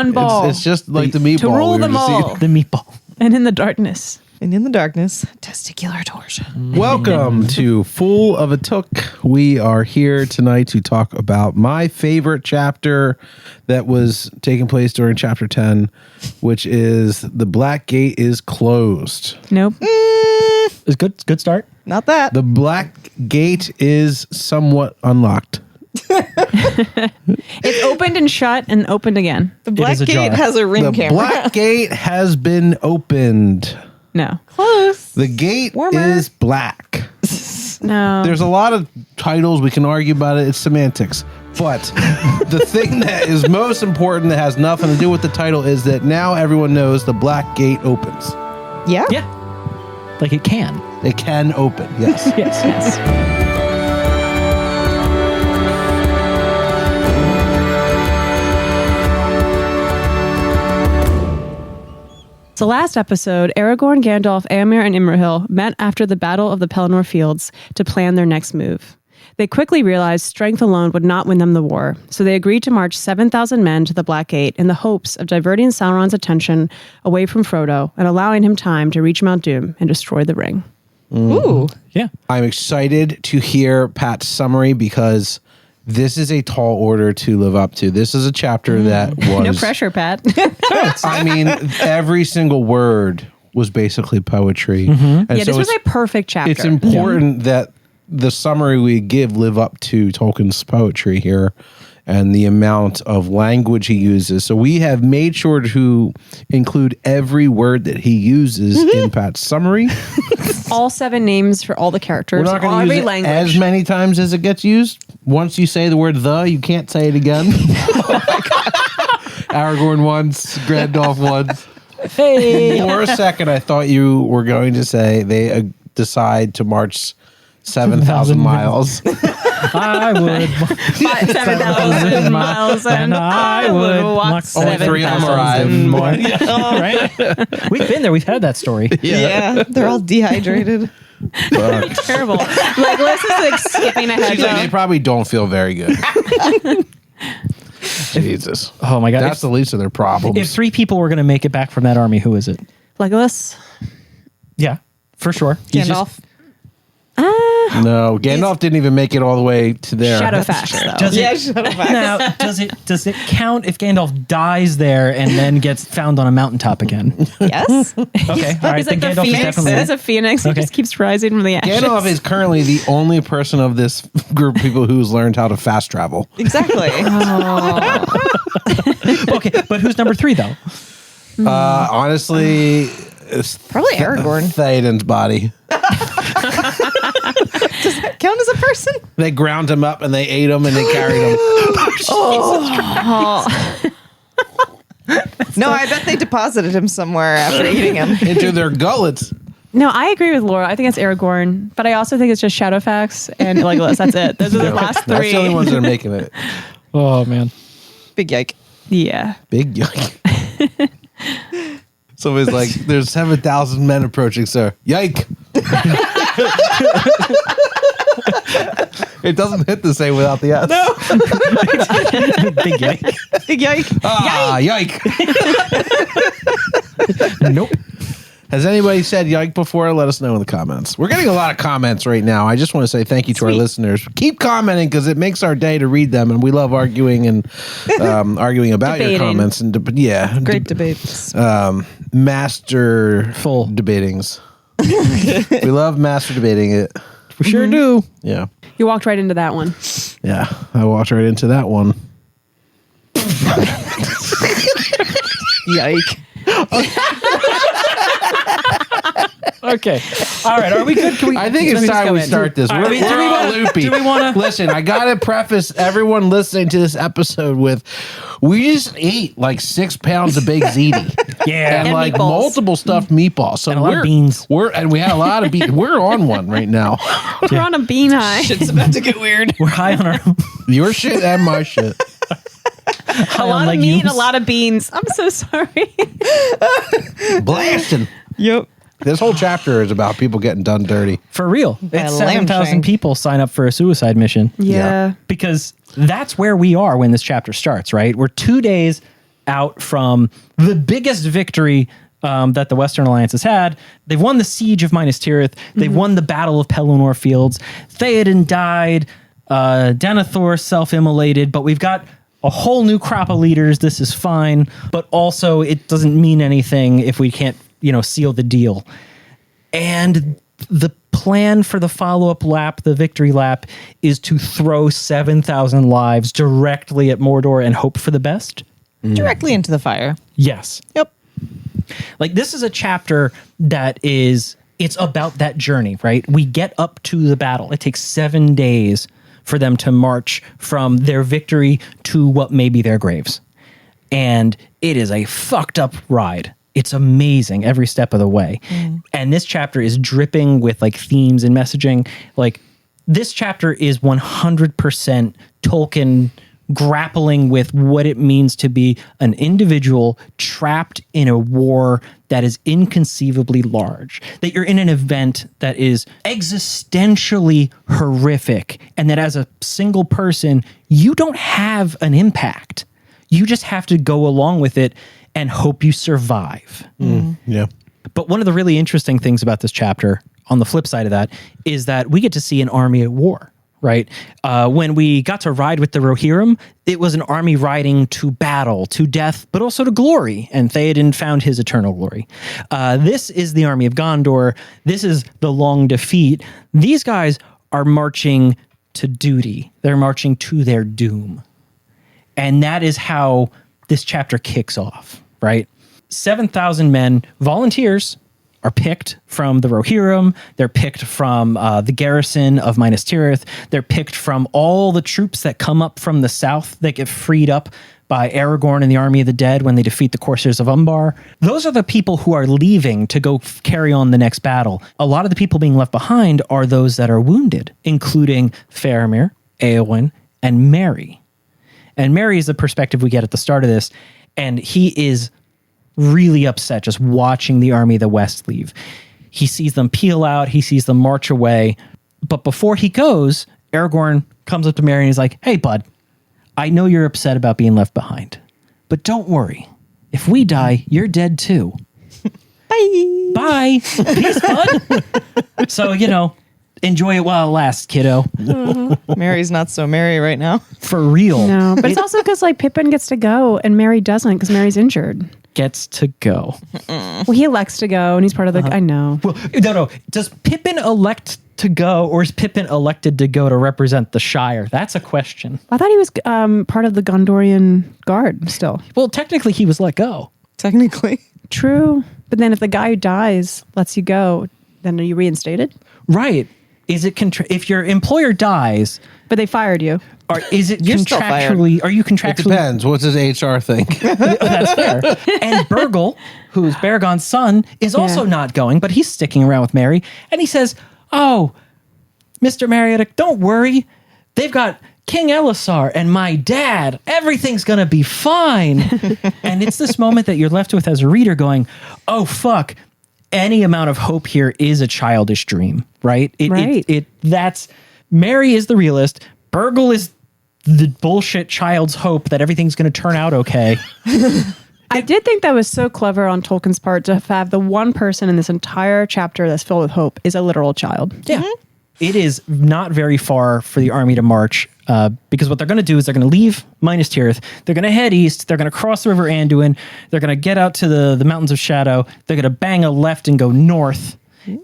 one ball. It's just like the meatball. To rule them all. The meatball. And in the darkness. And in the darkness, testicular torsion. Welcome to Fool of a Took. We are here tonight to talk about my favorite chapter that was taking place during chapter 10, which is The Black Gate is Closed. Nope. It's good start. Not that. The Black Gate is somewhat unlocked. It opened and shut and opened again. The Black is Gate ajar. has a ring The camera. Black Gate has been opened. No. Close. The gate Warmer. is black. No. There's a lot of titles. We can argue about it. It's semantics. But the thing that is most important that has nothing to do with the title is that now everyone knows the Black Gate opens. Yeah. Yeah. Like it can. It can open, yes. Yes. So last episode, Aragorn, Gandalf, Éomer, and Imrahil met after the Battle of the Pelennor Fields to plan their next move. They quickly realized strength alone would not win them the war, so they agreed to march 7,000 men to the Black Gate in the hopes of diverting Sauron's attention away from Frodo and allowing him time to reach Mount Doom and destroy the ring. Ooh. Yeah. I'm excited to hear Pat's summary because this is a tall order to live up to. This is a chapter that was... No pressure, Pat. I mean, every single word was basically poetry. And Yeah, this was it's- a perfect chapter. It's important that the summary we give live up to Tolkien's poetry here and the amount of language he uses. So we have made sure to include every word that he uses in Pat's summary. All 7 names for all the characters. We're not going to every use it language. as many times as it gets used. Once you say the word the, you can't say it again. Aragorn once, Gandalf once. Hey. For a second, I thought you were going to say they decide to march 7,000 miles. I would. 7,000 miles and I would walk Only 3 of them arrive. 7,000 more. Right? We've been there. We've had that story. Yeah. They're all dehydrated. Terrible. Legolas is like skipping ahead. She's like, they probably don't feel very good. Jesus. Oh my God. That's the least of their problems. If 3 people were going to make it back from that army, who is it? Legolas. Yeah, for sure. He's Gandalf. No, Gandalf didn't even make it all the way to there. Shadowfast, though. Does Yeah, it, shut up. now, does it count if Gandalf dies there and then gets found on a mountaintop again? Yes. Okay, all right. He's like Then the Gandalf is phoenix. definitely. As a phoenix, he Okay. just keeps rising from the ashes. Gandalf is currently the only person of this group of people who's learned how to fast travel. Exactly. Okay, but who's number 3 though? Honestly, it's Probably Aragorn. Theoden's body. Count as a person? They ground him up and they ate him and they carried him. No, I bet they deposited him somewhere after eating him. Into their gullets. No, I agree with Laura. I think it's Aragorn, but I also think it's just Shadowfax and Legolas. That's it. Those are the last 3. That's the only ones that are making it. Oh man. Big yike. Yeah. Big yike. Somebody's like, there's 7,000 men approaching, sir. Yike. It doesn't hit the same without the S. Big yike. Big yike. Ah, yike. Nope. Has anybody said yike before? Let us know in the comments. We're getting a lot of comments right now. I just want to say thank you to our listeners. Keep commenting because it makes our day to read them, and we love arguing and arguing about your Debating. comments. And Great debates. Masterful debatings. We love master debating it. We sure do. Yeah, You walked right into that one. yeah. I walked right into that one. Yike. Okay. All right. Are we good? Can we? I think it's time we start this. All We're, right, do we're we all wanna- loopy. do we wanna- Listen, I gotta preface everyone listening to this episode with, we just ate like 6 pounds of baked ziti. Yeah. And like meatballs. multiple stuffed meatballs. So And a lot of beans. And we had a lot of beans. We're on one right now. We're on a bean high. Shit's about to get weird. We're high on our Your shit and my shit. A lot of meat and a lot of beans. I'm so sorry. Blasting. Yep. This whole chapter is about people getting done dirty. For real. By It's a lamb 7,000 shank. people sign up for a suicide mission. Yeah. Because that's where we are when this chapter starts, right? We're 2 days out from the biggest victory that the Western Alliance has had. They've won the siege of Minas Tirith. They've won the Battle of Pelennor Fields. Theoden died. Denethor self-immolated. But we've got a whole new crop of leaders. This is fine. But also, it doesn't mean anything if we can't, seal the deal. And the plan for the follow-up lap, the victory lap, is to throw 7,000 lives directly at Mordor and hope for the best. Directly into the fire. Yes. Yep. Like, this is a chapter that it's about that journey, right? We get up to the battle. It takes 7 days for them to march from their victory to what may be their graves. And it is a fucked up ride. It's amazing every step of the way. And this chapter is dripping with like themes and messaging. Like, this chapter is 100% Tolkien grappling with what it means to be an individual trapped in a war that is inconceivably large, that you're in an event that is existentially horrific, and that as a single person, you don't have an impact. You just have to go along with it and hope you survive. Yeah. But one of the really interesting things about this chapter, on the flip side of that, is that we get to see an army at war. Right? When we got to ride with the Rohirrim, it was an army riding to battle, to death, but also to glory. And Theoden found his eternal glory. This is the army of Gondor. This is the long defeat. These guys are marching to duty. They're marching to their doom. And that is how this chapter kicks off, right? 7,000 men, volunteers, are picked from the Rohirrim. They're picked from the garrison of Minas Tirith. They're picked from all the troops that come up from the south that get freed up by Aragorn and the Army of the Dead when they defeat the Corsairs of Umbar. Those are the people who are leaving to go carry on the next battle. A lot of the people being left behind are those that are wounded, including Faramir, Eowyn, and Merry. And Merry is the perspective we get at the start of this, and he is really upset just watching the army of the West leave. He sees them peel out. He sees them march away. But before he goes, Aragorn comes up to Merry and he's like, "Hey, bud, I know you're upset about being left behind, but don't worry. If we die, you're dead too. Bye. Bye. Peace, bud." So, enjoy it while it lasts, kiddo. Mary's not so merry right now. For real. No, but it's also because like Pippin gets to go and Merry doesn't because Mary's injured. Gets to go. Well, he elects to go and he's part of the. I know. Well, no. Does Pippin elect to go, or is Pippin elected to go to represent the Shire? That's a question. I thought he was part of the Gondorian Guard still. Well, technically, he was let go. Technically. True, but then if the guy who dies lets you go, then are you reinstated? Right. Is it if your employer dies, But they fired you. or is it You're still fired. contractually? Are you It contractually? depends. What does HR think? That's fair. And Burgle, who's Beregond's son, is also not going, but he's sticking around with Merry. And he says, "Oh, Mr. Mariotic, don't worry. They've got King Elisar and my dad. Everything's going to be fine." And it's this moment that you're left with as a reader going, "Oh, fuck. Any amount of hope here is a childish dream," right? That's Merry is the realist. Burgle is the bullshit child's hope that everything's going to turn out okay. I did think that was so clever on Tolkien's part to have the one person in this entire chapter that's filled with hope is a literal child. Yeah. It is not very far for the army to march because what they're going to do is they're going to leave Minas Tirith. They're going to head east. They're going to cross the River Anduin. They're going to get out to the Mountains of Shadow. They're going to bang a left and go north.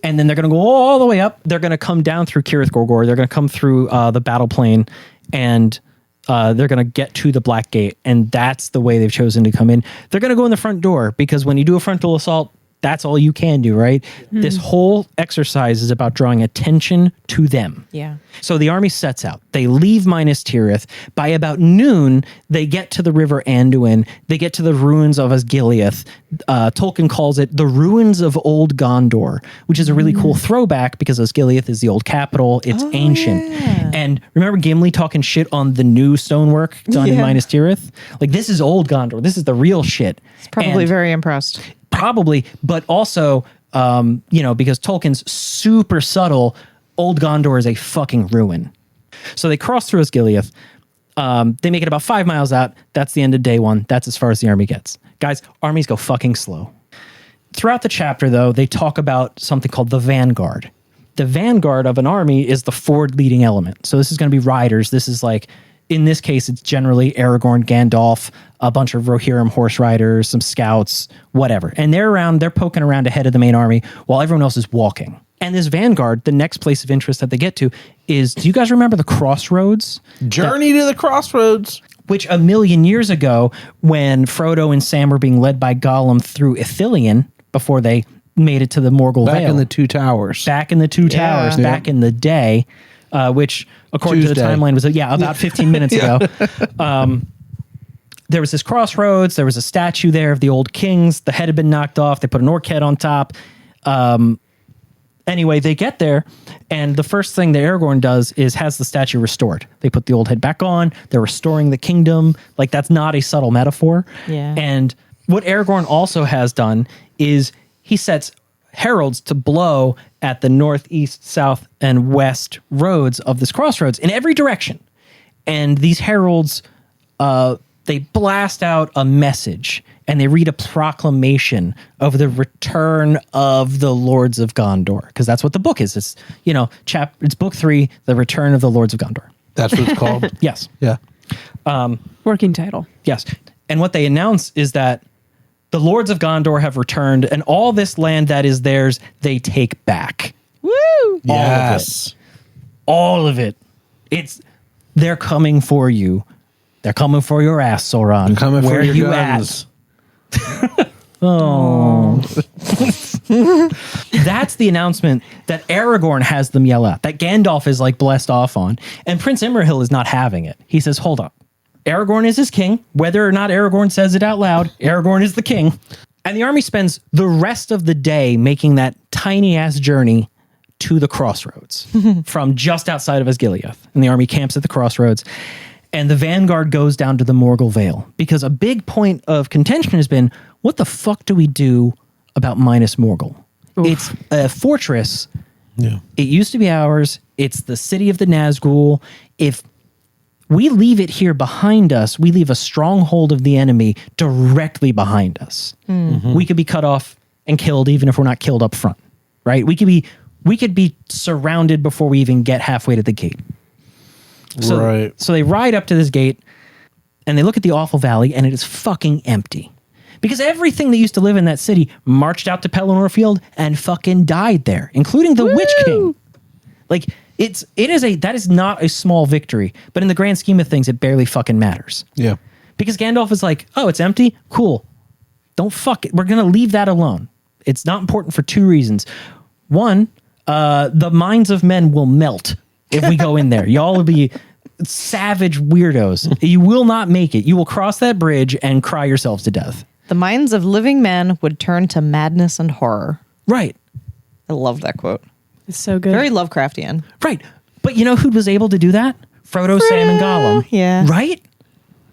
And then they're going to go all the way up. They're going to come down through Cirith Gorgor. They're going to come through the battle plain, and they're going to get to the Black Gate. And that's the way they've chosen to come in. They're going to go in the front door because when you do a frontal assault, that's all you can do, right? This whole exercise is about drawing attention to them. Yeah. So the army sets out. They leave Minas Tirith. By about noon, they get to the River Anduin. They get to the ruins of Osgiliath. Tolkien calls it the ruins of Old Gondor, which is a really cool throwback because Osgiliath is the old capital. It's ancient. Yeah. And remember Gimli talking shit on the new stonework done in Minas Tirith? Like, this is Old Gondor. This is the real shit. Probably And- very impressed. Probably, but also, because Tolkien's super subtle, Old Gondor is a fucking ruin. So they cross through Osgiliath. They make it about 5 miles out. That's the end of day one. That's as far as the army gets. Guys, armies go fucking slow. Throughout the chapter, though, they talk about something called the vanguard. The vanguard of an army is the forward leading element. So this is going to be riders. This is like, in this case, it's generally Aragorn, Gandalf, a bunch of Rohirrim horse riders, some scouts, whatever. And they're poking around ahead of the main army while everyone else is walking. And this vanguard, the next place of interest that they get to is, do you guys remember the Crossroads? Journey to the Crossroads. Which 1,000,000 years ago, when Frodo and Sam were being led by Gollum through Ithilien, before they made it to the Morgul Back Vale. in the Two Towers. Back in the Two Towers, back in the day, which according to the timeline was, about 15 minutes ago. There was this crossroads. There was a statue there of the old kings. The head had been knocked off. They put an orc head on top. Anyway, they get there, and the first thing that Aragorn does is has the statue restored. They put the old head back on. They're restoring the kingdom. Like, that's not a subtle metaphor. Yeah. And what Aragorn also has done is he sets heralds to blow at the north, east, south, and west roads of this crossroads in every direction. And these heralds, they blast out a message, and they read a proclamation of the return of the Lords of Gondor, because that's what the book is. It's, it's book 3, The Return of the Lords of Gondor. That's what it's called? Yes. Yeah. Working title. Yes. And what they announce is that the Lords of Gondor have returned, and all this land that is theirs, they take back. Woo! Yes. All of it. They're coming for you. They're coming for your ass, Sauron. Coming Where for your you guns. Oh. That's the announcement that Aragorn has them yell out, that Gandalf is like blessed off on. And Prince Imrahil is not having it. He says, hold up. Aragorn is his king. Whether or not Aragorn says it out loud, Aragorn is the king. And the army spends the rest of the day making that tiny ass journey to the crossroads from just outside of Osgiliath. And the army camps at the crossroads. And the vanguard goes down to the Morgul Vale, because a big point of contention has been, what the fuck do we do about Minas Morgul? Oof. It's a fortress. Yeah. It used to be ours. It's the city of the Nazgul. If we leave it here behind us, we leave a stronghold of the enemy directly behind us. Mm-hmm. We could be cut off and killed even if we're not killed up front, right? We could be surrounded before we even get halfway to the gate. So they ride up to this gate and they look at the awful valley, and it is fucking empty. Because everything that used to live in that city marched out to Pelennor Field and fucking died there, including the Witch King. Like, that is not a small victory, but in the grand scheme of things, it barely fucking matters. Yeah. Because Gandalf is like, oh, it's empty? Cool. Don't fuck it. We're going to leave that alone. It's not important for 2 reasons. One, the minds of men will melt if we go in there. Y'all will be savage weirdos. You will not make it. You will cross that bridge and cry yourselves to death. The minds of living men would turn to madness and horror. Right. I love that quote. It's so good. Very Lovecraftian. Right. But you know who was able to do that? Frodo, Sam, and Gollum. Yeah. Right?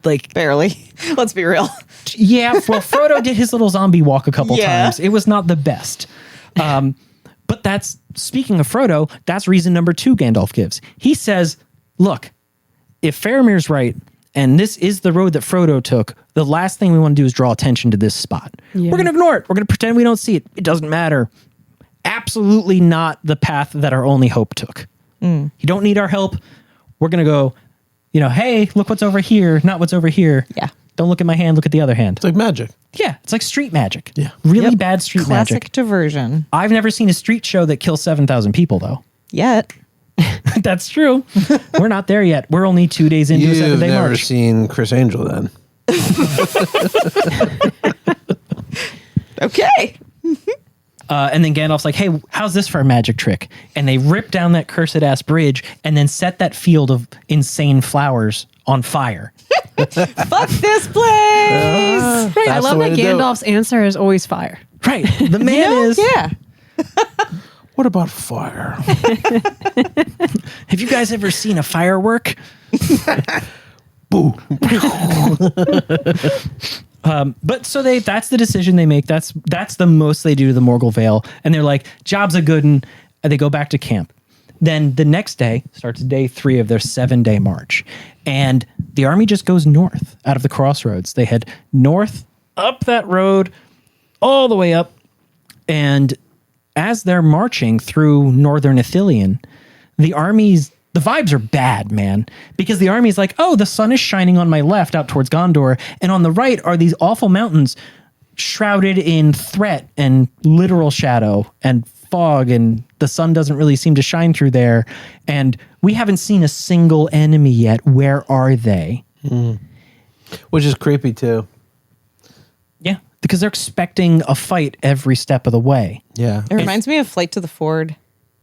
Like, barely. Let's be real. Yeah, well, Frodo did his little zombie walk a couple times. It was not the best. But that's, speaking of Frodo, that's reason number 2 Gandalf gives. He says, look, if Faramir's right, and this is the road that Frodo took, the last thing we want to do is draw attention to this spot. Yeah. We're going to ignore it. We're going to pretend we don't see it. It doesn't matter. Absolutely not the path that our only hope took. You don't need our help. We're going to go, hey, look what's over here, not what's over here. Yeah. Don't look at my hand, look at the other hand. It's like magic. Yeah, it's like street magic. Yeah. Really bad street Classic magic. diversion. I've never seen a street show that kills 7,000 people, though. Yet. That's true. We're not there yet. We're only 2 days into a 7-day You've never march. seen Chris Angel then. Okay. And then Gandalf's like, hey, how's this for a magic trick? And they rip down that cursed-ass bridge and then set that field of insane flowers on fire. Fuck this place. Right. I That's love the way that to do it. Gandalf's answer is always fire. Right. The man is... Yeah. What about fire? Have you guys ever seen a firework? Boo. But so that's the decision they make. That's the most they do to the Morgul Vale. And they're like, job's a good one. And they go back to camp. Then the next day starts day 3 of their 7-day march. And the army just goes north out of the crossroads. They head north up that road all the way up. And as they're marching through northern Ithilien, the vibes are bad, man, because the army's like, oh, the sun is shining on my left out towards Gondor, and on the right are these awful mountains shrouded in threat and literal shadow and fog, and the sun doesn't really seem to shine through there, and we haven't seen a single enemy yet. Where are they? Which is creepy too. Yeah, because they're expecting a fight every step of the way. Yeah. It reminds me of Flight to the Ford,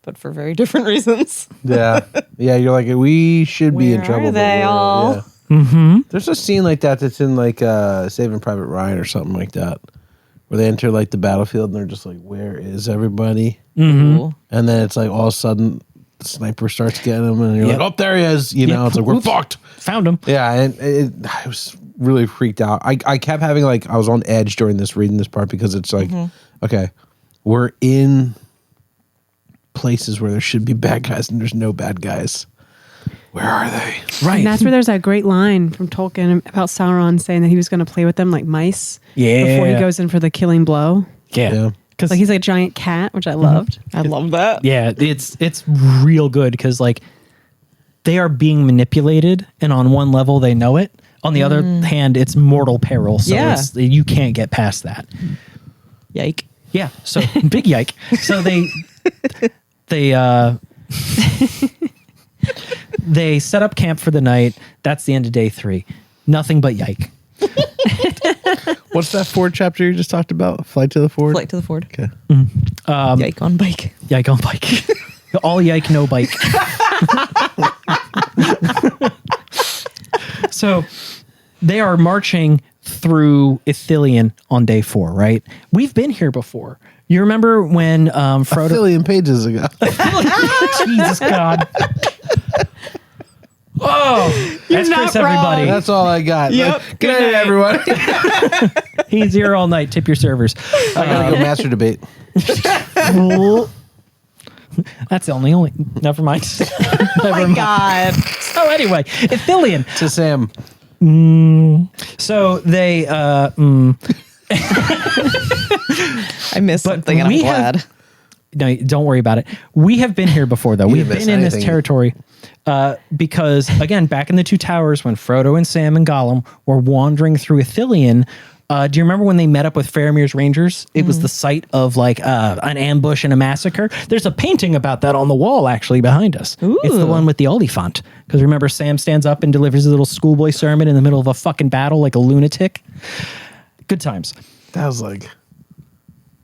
but for very different reasons. Yeah. Yeah, you're like, we should be in Where trouble. are but they we're- all? yeah. Mm-hmm. There's a scene like that's in like Saving Private Ryan or something like that, where they enter like the battlefield and they're just like, where is everybody? Ooh. And then it's like all of a sudden the sniper starts getting him and you're Yep. like, oh, there he is. You know, Yep. it's like, we're Oops. fucked. Found him. Yeah, and I was really freaked out. I kept having like, I was on edge during reading this part because it's like, okay, we're in places where there should be bad guys and there's no bad guys. Where are they? Right. And that's where there's that great line from Tolkien about Sauron saying that he was going to play with them like mice before he goes in for the killing blow. Yeah. Because Like he's like a giant cat, which I loved. I love that. yeah, it's real good because like they are being manipulated, and on one level they know it. On the other hand, it's mortal peril, so Yeah. you can't get past that. Yike. Yeah, so big yike. So they set up camp for the night. That's the end of day 3. Nothing but yike. What's that Ford chapter you just talked about? Flight to the Ford? Flight to the Ford. Okay. Yike on bike. Yike on bike. All yike, no bike. So they are marching through Ithilien on day 4, right? We've been here before. You remember when Frodo... A billion pages ago. Jesus God. Oh, that's not Chris, wrong. everybody. That's all I got. Yep. Good night, everyone. He's here all night. Tip your servers. I gotta go master debate. That's the only. Never mind. Never mind. God. So anyway, Ithilien. To Sam. So they. I missed But something and I'm we have- glad. No, don't worry about it. We have been here before, though. You We've didn't miss been in this anything. territory because, again, back in the Two Towers, when Frodo and Sam and Gollum were wandering through Ithilien, do you remember when they met up with Faramir's Rangers? It was the site of like an ambush and a massacre. There's a painting about that on the wall, actually, behind us. It's the one with the Oliphant. Because remember, Sam stands up and delivers a little schoolboy sermon in the middle of a fucking battle like a lunatic. Good times. That was like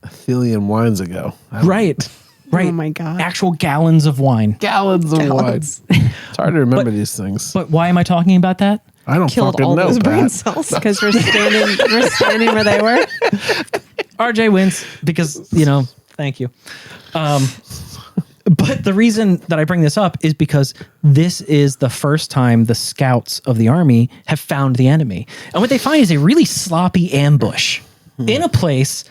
a billion wines ago. Right. Oh my God. Actual gallons of wine. Gallons of wine. It's hard to remember these things. But why am I talking about that? I don't Killed fucking all know, those brain Pat. cells. Because we're standing where they were. RJ wins because, thank you. But the reason that I bring this up is because this is the first time the scouts of the army have found the enemy. And what they find is a really sloppy ambush in a place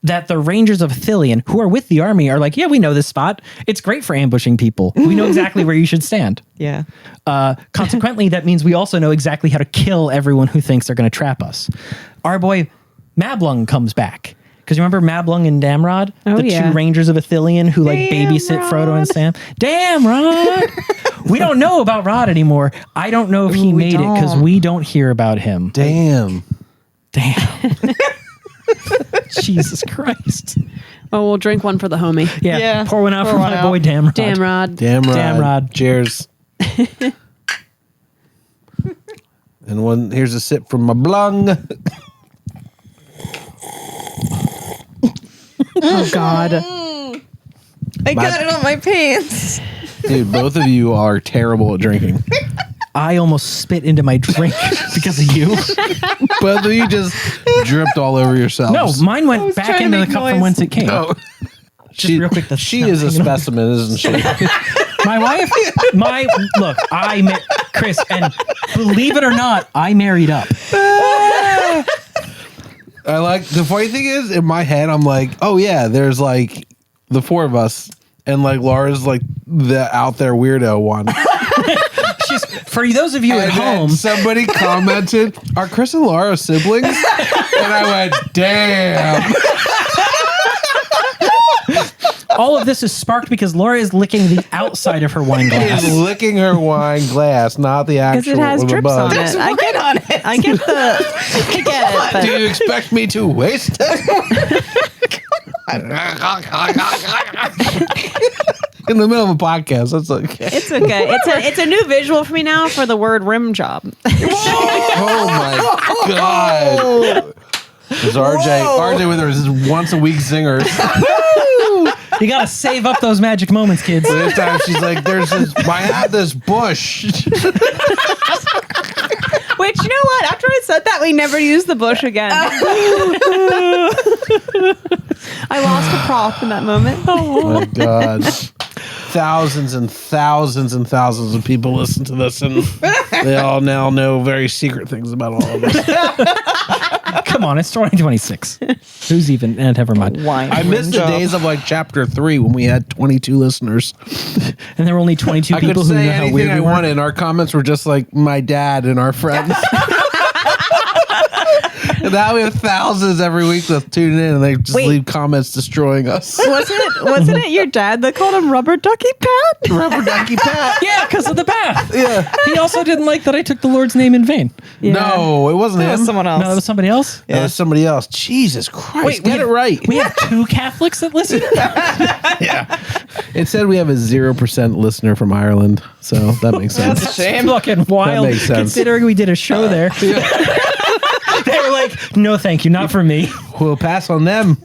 that the Rangers of Ithilien, who are with the army, are like, yeah, we know this spot. It's great for ambushing people. We know exactly where you should stand. Yeah. Consequently, that means we also know exactly how to kill everyone who thinks they're going to trap us. Our boy Mablung comes back. Because you remember Mablung and Damrod? Oh, the yeah. two Rangers of Ithilien who like babysit Frodo and Sam? Damn, Rod! We don't know about Rod anymore. I don't know if he Ooh, we made it because don't. we don't hear about him. Damn. Damn. Jesus Christ. Oh, we'll drink one for the homie. Yeah. Yeah, Pour one out pour for one my out. boy Damrod. Damn, Rod. Damn Rod. Damn Rod. Cheers. And here's a sip from Mablung. Oh, God. I got it on my pants. Dude, both of you are terrible at drinking. I almost spit into my drink because of you. Both of you just dripped all over yourselves. No, mine went was back trying to into the make cup from noise. whence it came. No. real quick, the she smell. is a specimen, isn't she? My wife, look, Chris, and believe it or not, I married up. I like the funny thing is in my head I'm like, oh yeah, there's like the four of us, and like Laura's like the out there weirdo one. For those of you at And then home, somebody commented, "Are Chris and Laura siblings?" And I went, "Damn." all of this is sparked because Laura is licking the outside of her wine glass. She's licking her wine glass, not the actual. Because it has with the drips bug. on it. I get on it. I get I get it. But Do you expect me to waste it? In the middle of a podcast, that's okay. it's okay. It's a new visual for me now for the word rim job. Oh my god! There's RJ with her once a week zingers. You gotta save up those magic moments, kids. So this time she's like, I have this bush. Which, you know what? After I said that, we never used the bush again. I lost a prop in that moment. Oh my god. Thousands and thousands and thousands of people listen to this, and they all now know very secret things about all of us. Come on, it's 2026. Who's even? Never mind. Wine. I miss the days of like chapter 3 when we had 22 listeners. And there were only 22 I could people who say knew how anything weird I we were. wanted, and our comments were just like my dad and our friends. And now we have thousands every week that tune in, and they just leave comments destroying us. Wasn't it your dad that called him Rubber Ducky Pat? Rubber Ducky Pat. Yeah, because of the bath. Yeah. He also didn't like that I took the Lord's name in vain. Yeah. No, it wasn't That him. was someone else. No, that was somebody else. That was somebody else. Jesus Christ. Get it right. We have 2 Catholics that listen. It said we have a 0% listener from Ireland, so that makes sense. That's a shame. Fucking wild. That makes sense. Considering we did a show there. They were like, no, thank you, not for me. We'll pass on them.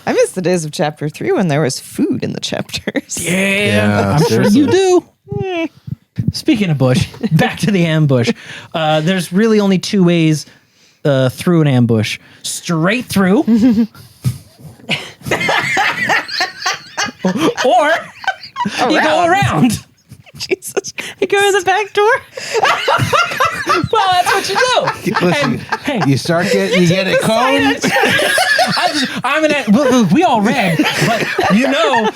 I miss the days of chapter 3 when there was food in the chapters. Yeah, I'm seriously. sure you do. Speaking of bush, back to the ambush. There's really only 2 ways through an ambush. Straight through. Or you go around. Jesus. You go to the back door? Well, that's what you do. Listen, Hey, you get it combed. we all read, but you know,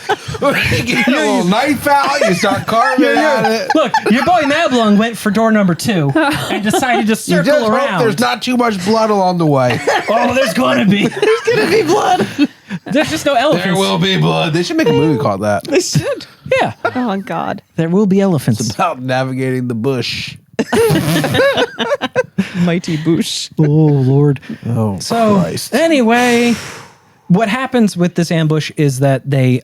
You get a little knife out. You start carving at it. look, your boy Mablung went for door number 2 and decided to You circle just hope around. there's not too much blood along the way. Oh, there's gonna be. There's gonna be blood. There's just no elephants. There will be blood. They should make a movie called that. They should. Yeah, Oh, God. there will be elephants. About navigating the bush. Mighty Boosh. Oh Lord. Oh, So Christ. anyway, what happens with this ambush is that they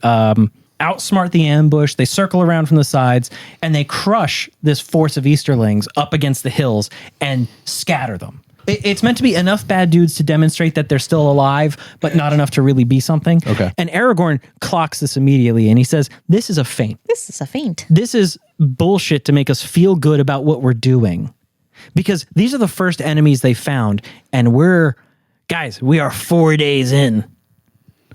outsmart the ambush. They circle around from the sides and they crush this force of Easterlings up against the hills and scatter them. It's meant to be enough bad dudes to demonstrate that they're still alive, but not enough to really be something. Okay. And Aragorn clocks this immediately and he says, "This is a feint. This is a feint. This is bullshit to make us feel good about what we're doing." Because these are the first enemies they found, and we are 4 days in.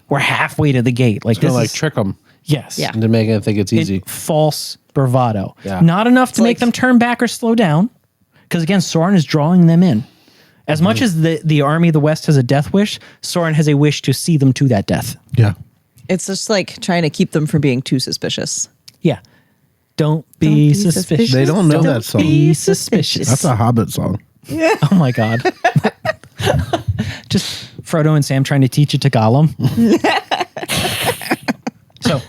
We're halfway to the gate. Like Gonna this is trick them yes, Yeah. into making it think it's easy. false bravado. Yeah. Not enough to make like- them turn back or slow down. Because again, Sauron is drawing them in. As much as the army of the West has a death wish, Sauron has a wish to see them to that death. Yeah. It's just like trying to keep them from being too suspicious. Yeah. Don't be be suspicious. suspicious. They don't know that song. Be suspicious. That's a Hobbit song. Oh my God. Just Frodo and Sam trying to teach it to Gollum. So,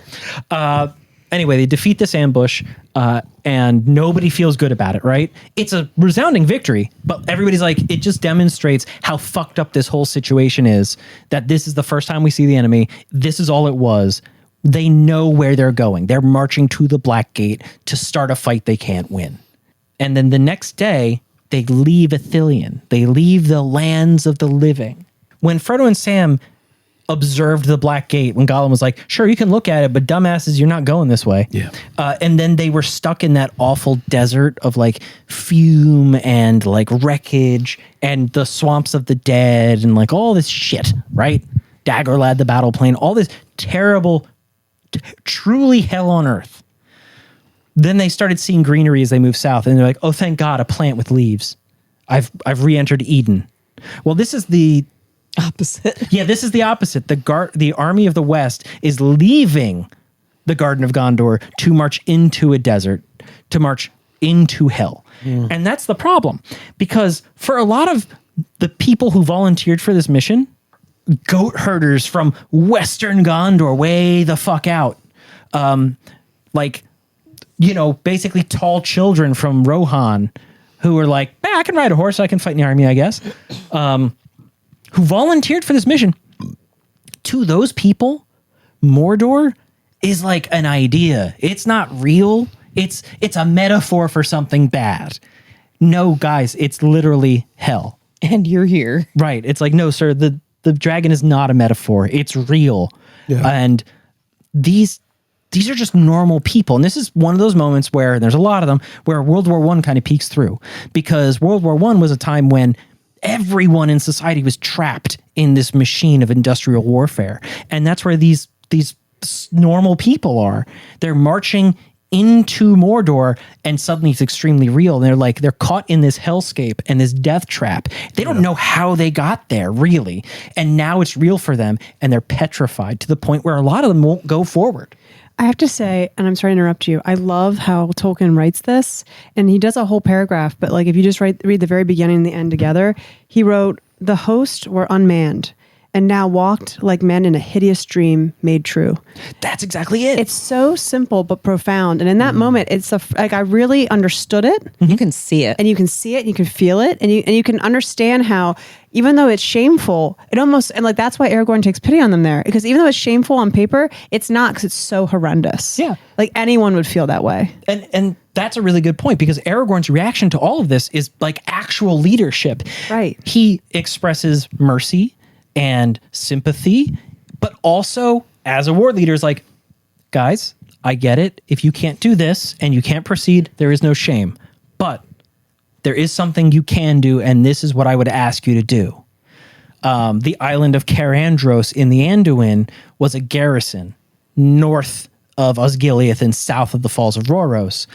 anyway, they defeat this ambush and nobody feels good about it, right? It's a resounding victory, but everybody's like, it just demonstrates how fucked up this whole situation is, that this is the first time we see the enemy. This is all it was. They know where they're going. They're marching to the Black Gate to start a fight they can't win. And then the next day, they leave Ithilien. They leave the lands of the living. When Frodo and Sam observed the Black Gate, when Gollum was like, sure, you can look at it, but dumbasses, you're not going this way. Yeah. And then they were stuck in that awful desert of like fume and like wreckage and the swamps of the dead and like all this shit, right? Dagger Lad, the battle plane, all this terrible, truly hell on earth. Then they started seeing greenery as they moved south, and they're like, "Oh, thank God, a plant with leaves. I've re-entered Eden." Well, this is the Opposite. yeah, this is the opposite. The army of the West is leaving the Garden of Gondor, to march into a desert, to march into hell. And that's the problem, because for a lot of the people who volunteered for this mission, goat herders from Western Gondor, way the fuck out, basically tall children from Rohan who were like, I can ride a horse, I can fight in the army, I guess, who volunteered for this mission. To those people, Mordor is like an idea. It's not real. It's a metaphor for something bad. No, guys, it's literally hell. And you're here. Right. It's like, no, sir, the dragon is not a metaphor. It's real. Yeah. And these are just normal people. And this is one of those moments where, there's a lot of them, where World War I kind of peeks through. Because World War I was a time when everyone in society was trapped in this machine of industrial warfare. And that's where these normal people are. They're marching into Mordor, and suddenly it's extremely real. And they're caught in this hellscape and this death trap. They don't know how they got there, really. And now it's real for them, and they're petrified to the point where a lot of them won't go forward. I have to say, and I'm sorry to interrupt you, I love how Tolkien writes this, and he does a whole paragraph, but like if you just read the very beginning and the end together, he wrote, "The host were unmanned, and now walked like men in a hideous dream made true." That's exactly it. It's so simple but profound. And in that moment, it's I really understood it. You can see it. And you can see it, and you can feel it, and you can understand how, even though it's shameful, it almost, and like that's why Aragorn takes pity on them there. Because even though it's shameful on paper, it's not, because it's so horrendous. Yeah. Like anyone would feel that way. And that's a really good point, because Aragorn's reaction to all of this is like actual leadership. Right. He expresses mercy and sympathy, but also as a war leader is like, guys, I get it. If you can't do this and you can't proceed, there is no shame. But there is something you can do, and this is what I would ask you to do. The island of Carandros in the Anduin was a garrison north of Osgiliath and south of the Falls of Rhoros.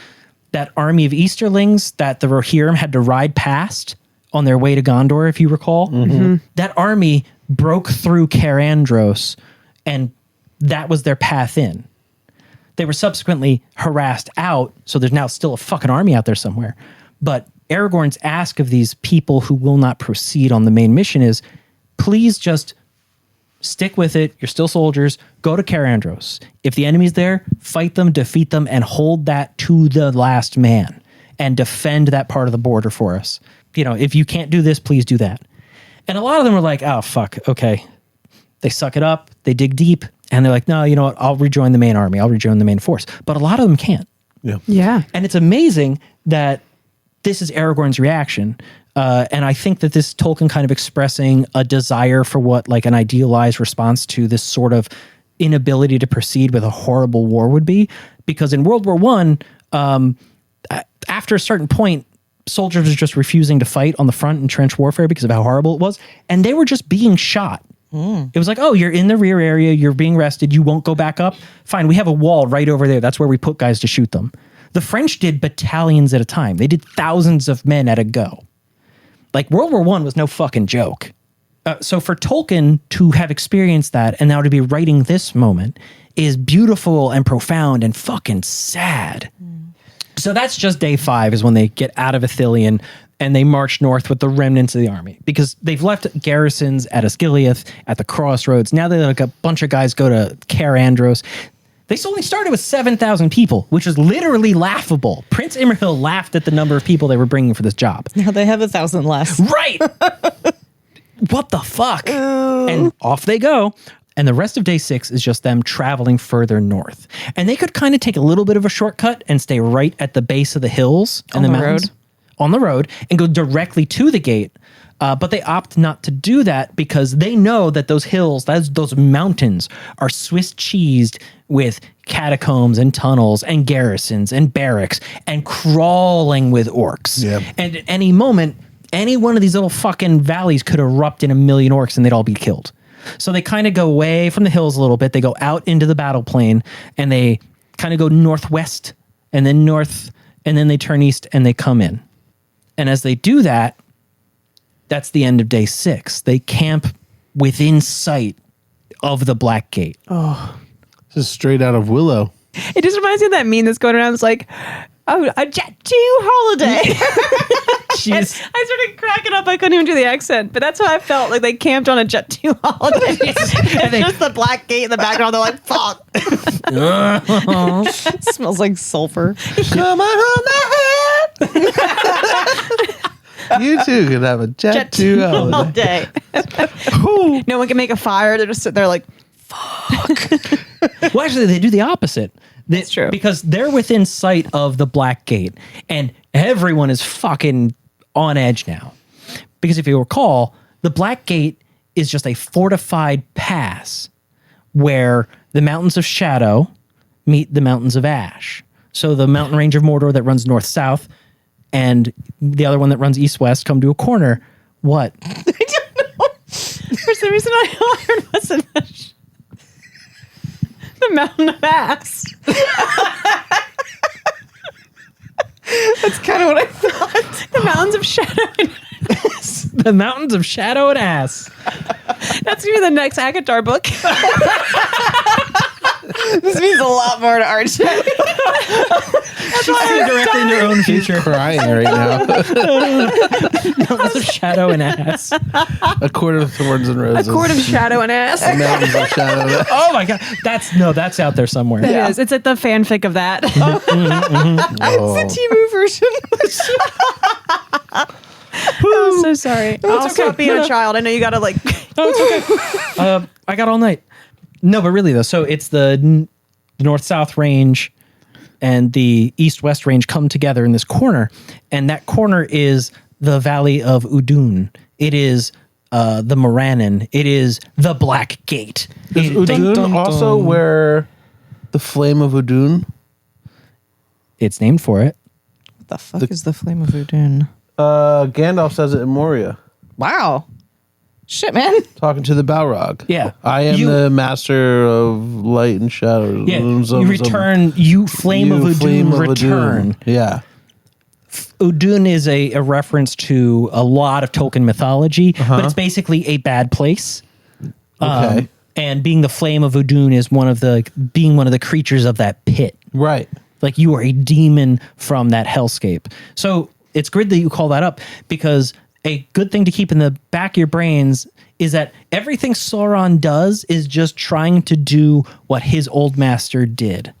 That army of Easterlings that the Rohirrim had to ride past on their way to Gondor, if you recall, that army broke through Carandros, and that was their path in. They were subsequently harassed out, so there's now still a fucking army out there somewhere. But Aragorn's ask of these people who will not proceed on the main mission is, please just stick with it. You're still soldiers. Go to Carandros. If the enemy's there, fight them, defeat them, and hold that to the last man, and defend that part of the border for us. If you can't do this, please do that. And a lot of them were like, oh, fuck, okay. They suck it up, they dig deep, and they're like, no, you know what, I'll rejoin the main army, I'll rejoin the main force. But a lot of them can't. Yeah. And it's amazing that this is Aragorn's reaction. And I think that this Tolkien kind of expressing a desire for what like an idealized response to this sort of inability to proceed with a horrible war would be. Because in World War I, after a certain point, soldiers were just refusing to fight on the front in trench warfare because of how horrible it was. And they were just being shot. It was like, oh, you're in the rear area, you're being rested, you won't go back up? Fine, we have a wall right over there. That's where we put guys to shoot them. The French did battalions at a time. They did thousands of men at a go. Like, World War I was no fucking joke. So for Tolkien to have experienced that and now to be writing this moment is beautiful and profound and fucking sad. So that's just day 5 is when they get out of Ithilien and they march north with the remnants of the army, because they've left garrisons at Osgiliath, at the Crossroads. Now they like a bunch of guys go to Carandros. They only started with 7,000 people, which is literally laughable. Prince Imrahil laughed at the number of people they were bringing for this job. Now they have 1,000 less. Right. What the fuck? And off they go. And the rest of day 6 is just them traveling further north. And they could kind of take a little bit of a shortcut and stay right at the base of the hills and the mountains. On the road, and go directly to the gate. But they opt not to do that because they know that those hills, those mountains, are Swiss cheesed with catacombs and tunnels and garrisons and barracks and crawling with orcs. Yeah. And at any moment, any one of these little fucking valleys could erupt in 1,000,000 orcs and they'd all be killed. So they kind of go away from the hills a little bit. They go out into the battle plain and they kind of go northwest and then north, and then they turn east and they come in. And as they do that, that's the end of day 6. They camp within sight of the Black Gate. Oh, this is straight out of Willow. It just reminds me of that meme that's going around. It's like, oh, a Jet 2 holiday. And I started cracking up. I couldn't even do the accent, but that's how I felt. Like they camped on a Jet 2 holiday. And just the black gate in the background. They're like, fuck. It smells like sulfur. Come on home, you too could have a Jet 2 holiday. No one can make a fire. They're just sitting there like, Well, actually, they do the opposite. That's true. Because they're within sight of the Black Gate, and everyone is fucking on edge now. Because if you recall, the Black Gate is just a fortified pass where the Mountains of Shadow meet the Mountains of Ash. So the mountain range of Mordor that runs north-south and the other one that runs east-west come to a corner. What? I don't know. For some reason, I heard was the mountain of ass. That's kind of what I thought. The mountains of shadow and ass. The Mountains of Shadow and Ass. That's gonna be the next Akatar book. This means a lot more to Archie. She's directing her own She's future. crying right now. Mountains of Shadow and Ass. A court of thorns and roses. A court of shadow and ass. Mountains of shadow. Oh my god, that's out there somewhere. It is. It's like the fanfic of that. It's the Timu version. I'm so sorry. I'll stop being a child. I know you gotta like. Oh, it's okay. I got all night. No, but really though, so it's the north-south range and the east-west range come together in this corner, and that corner is the Valley of Udun. It is the Morannon. It is the Black Gate. Is Udun also where the flame of Udun? It's named for it. What the fuck is the Flame of Udun? Gandalf says it in Moria. Wow. Shit, man. Talking to the Balrog. Yeah. I am the master of light and shadow. Yeah, you return, you Flame of Udun, return. Yeah. Udun is a reference to a lot of Tolkien mythology, but it's basically a bad place. Okay. And being the Flame of Udun is being one of the creatures of that pit. Right. Like you are a demon from that hellscape. So it's good that you call that up, because a good thing to keep in the back of your brains is that everything Sauron does is just trying to do what his old master did.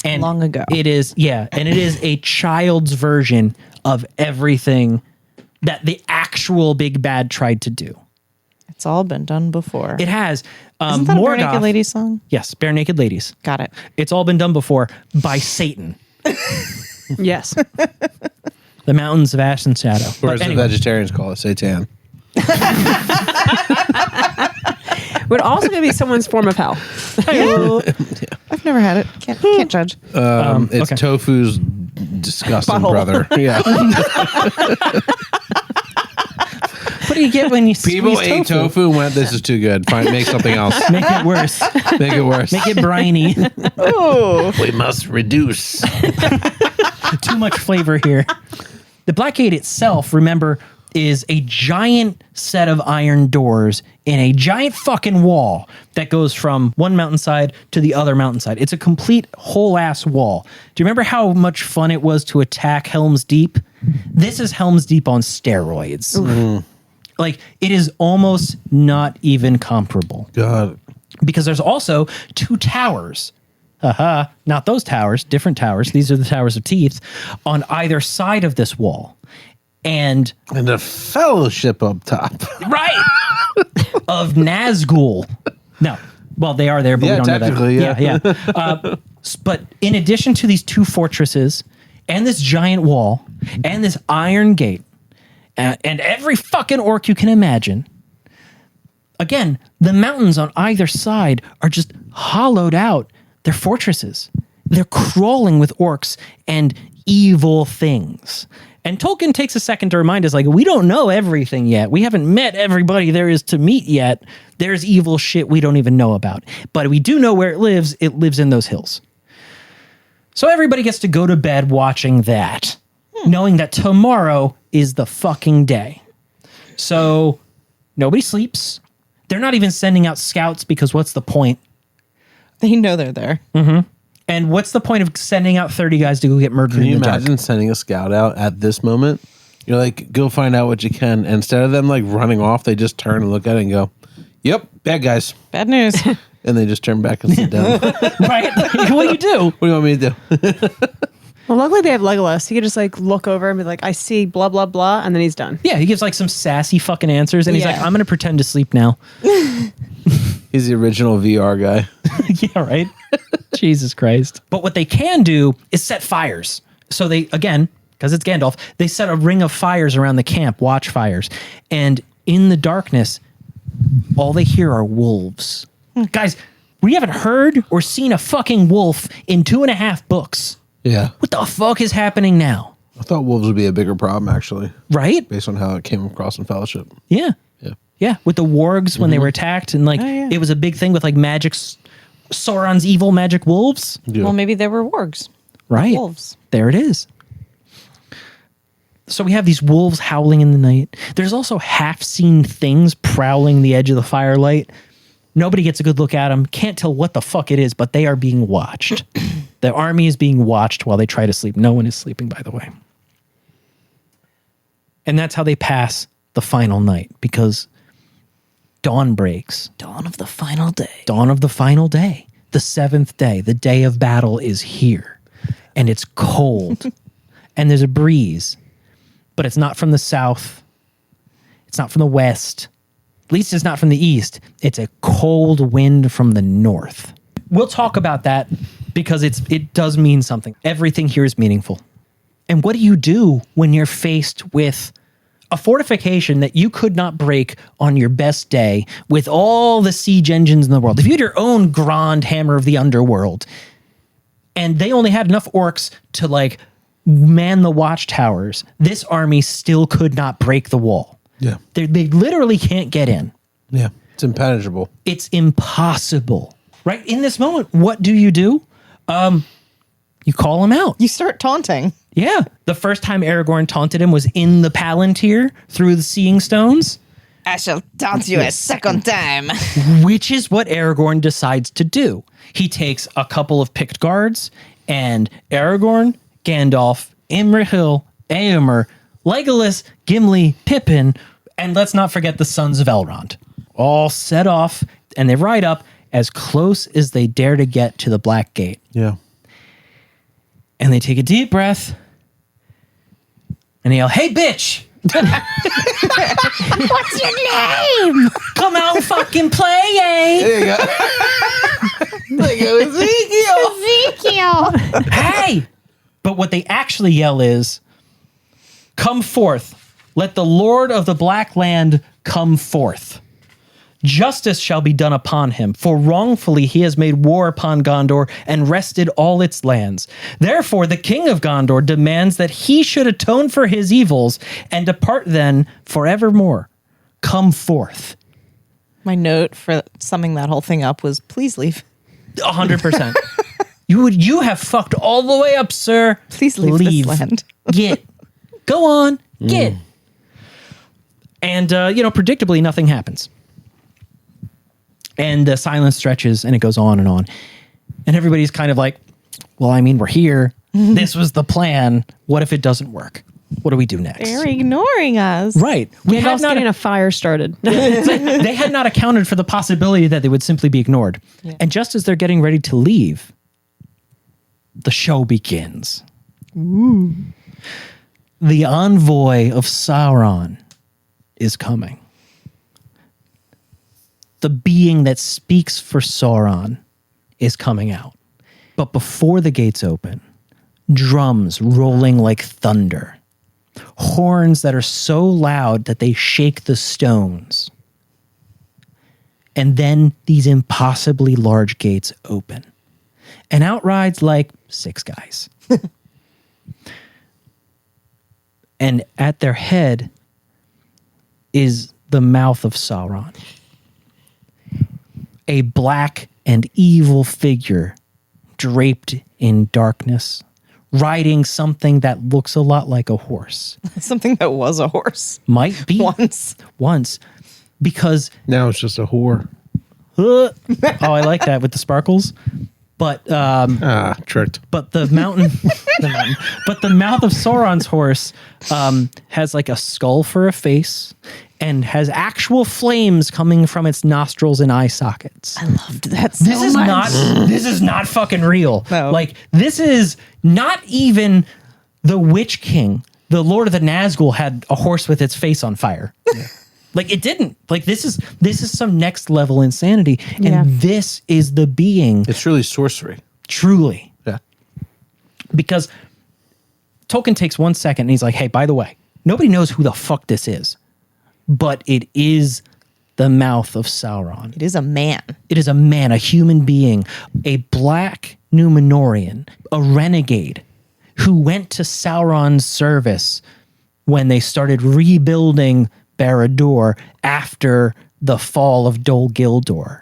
And Long ago. It is, and it is a child's version of everything that the actual big bad tried to do. It's all been done before. It has. Isn't that a Bare Naked Ladies song? Yes, Bare Naked Ladies. Got it. It's all been done before by Satan. Yes. The Mountains of Ash and Shadow. Or as the vegetarians call it, Satan. Would also be someone's form of hell. I've never had it. Can't judge. It's okay. tofu's disgusting Butthole. brother. Yeah. What do you get when you People squeeze ate tofu and went, this is too good. Fine, make something else. Make it worse. Make it worse. Make it briny. Oh. We must reduce. Too much flavor here. The Black Gate itself, remember, is a giant set of iron doors in a giant fucking wall that goes from one mountainside to the other mountainside. It's a complete whole ass wall. Do you remember how much fun it was to attack Helm's Deep? This is Helm's Deep on steroids. Like, it is almost not even comparable. God. Because there's also two towers. Not those towers, different towers. These are the Towers of Teeth on either side of this wall. And a fellowship up top. right of Nazgul. No, well, they are there, but we don't know that. technically, yeah. But in addition to these two fortresses and this giant wall and this iron gate and every fucking orc you can imagine, again, the mountains on either side are just hollowed out. They're fortresses. They're crawling with orcs and evil things. And Tolkien takes a second to remind us, like, we don't know everything yet. We haven't met everybody there is to meet yet. There's evil shit we don't even know about. But we do know where it lives. It lives in those hills. So everybody gets to go to bed watching that, knowing that tomorrow is the fucking day. So nobody sleeps. They're not even sending out scouts because what's the point? They know they're there. And what's the point of sending out 30 guys to go get murdered Can you in the imagine dark? sending a scout out at this moment? You're like, go find out what you can. And instead of them like running off, they just turn and look at it and go, yep, bad guys. Bad news. And they just turn back and sit down. Right? What do you do? What do you want me to do? Well, luckily they have Legolas. He could just like look over and be like, I see blah, blah, blah. And then he's done. Yeah, he gives like some sassy fucking answers. And he's like, Yeah. I'm going to pretend to sleep now. He's the original VR guy. Yeah, right? Jesus Christ. But what they can do is set fires. So they, again, because it's Gandalf, they set a ring of fires around the camp, watch fires. And in the darkness, all they hear are wolves. Guys, we haven't heard or seen a fucking wolf in 2.5 books. Yeah. What the fuck is happening now? I thought wolves would be a bigger problem, actually, Right? based on how it came across in Fellowship. Yeah. Yeah. Yeah. With the wargs when they were attacked. And like, yeah. it was a big thing with like magic, Sauron's evil magic wolves. Yeah. Well, maybe they were wargs. Right. Wolves. There it is. So we have these wolves howling in the night. There's also half-seen things prowling the edge of the firelight. Nobody gets a good look at them. Can't tell what the fuck it is, but they are being watched. The army is being watched while they try to sleep. No one is sleeping, by the way. And that's how they pass the final night, because dawn breaks. Dawn of the final day. Dawn of the final day. The 7th day. The day of battle is here. And it's cold. And there's a breeze. But it's not from the south. It's not from the west. At least it's not from the east. It's a cold wind from the north. We'll talk about that because it does mean something. Everything here is meaningful. And what do you do when you're faced with a fortification that you could not break on your best day with all the siege engines in the world? If you had your own grand hammer of the underworld and they only had enough orcs to like man the watchtowers, this army still could not break the wall. Yeah. They literally can't get in. Yeah. It's impenetrable. It's impossible. Right? In this moment, what do? You call him out. You start taunting. Yeah. The first time Aragorn taunted him was in the Palantir through the Seeing Stones, I shall taunt you a second time. which is what Aragorn decides to do. He takes a couple of picked guards and Aragorn, Gandalf, Imrahil, Éomer, Legolas, Gimli, Pippin, and let's not forget the sons of Elrond. All set off, and they ride up as close as they dare to get to the Black Gate. Yeah. And they take a deep breath, and they yell, "Hey, bitch! What's your name? Come out and fucking play, eh? There you go. There you go, Ezekiel. Ezekiel. Hey!" But what they actually yell is, "Come forth, let the Lord of the Black Land come forth. Justice shall be done upon him, for wrongfully he has made war upon Gondor and wrested all its lands. Therefore the king of Gondor demands that he should atone for his evils and depart then forevermore. Come forth." My note for summing that whole thing up was, please leave. 100%. You have fucked all the way up, sir. Please leave this land. Get. Go on. Get. And, predictably, nothing happens. And the silence stretches and it goes on. And everybody's kind of like, well, I mean, we're here. This was the plan. What if it doesn't work? What do we do next? They're ignoring us. Right. We Gandalf's had not getting a fire started. It's like they had not accounted for the possibility that they would simply be ignored. Yeah. And just as they're getting ready to leave, the show begins. Ooh. The envoy of Sauron is coming. The being that speaks for Sauron is coming out. But before the gates open, drums rolling like thunder, horns that are so loud that they shake the stones. And then these impossibly large gates open. And out rides like 6 guys. And at their head is the Mouth of Sauron. A black and evil figure draped in darkness, riding something that looks a lot like a horse. Something that was a horse. Might be. Once. Because Now it's just a whore. oh, I like that with the sparkles. But tricked. but the mountain, but the mouth of Sauron's horse has like a skull for a face and has actual flames coming from its nostrils and eye sockets. I loved that so This is much. not this is not fucking real. No. Like this is not even the Witch King. The Lord of the Nazgul had a horse with its face on fire. Yeah. Like it didn't. Like this is some next level insanity. And Yeah. this is the being It's really sorcery. truly. Yeah. Because Tolkien takes 1 second and he's like, hey, by the way, nobody knows who the fuck this is. But it is the mouth of Sauron. It is a man. It is a man, a human being, a black Númenorian, a renegade who went to Sauron's service when they started rebuilding Beregond after the fall of Dol Guldur.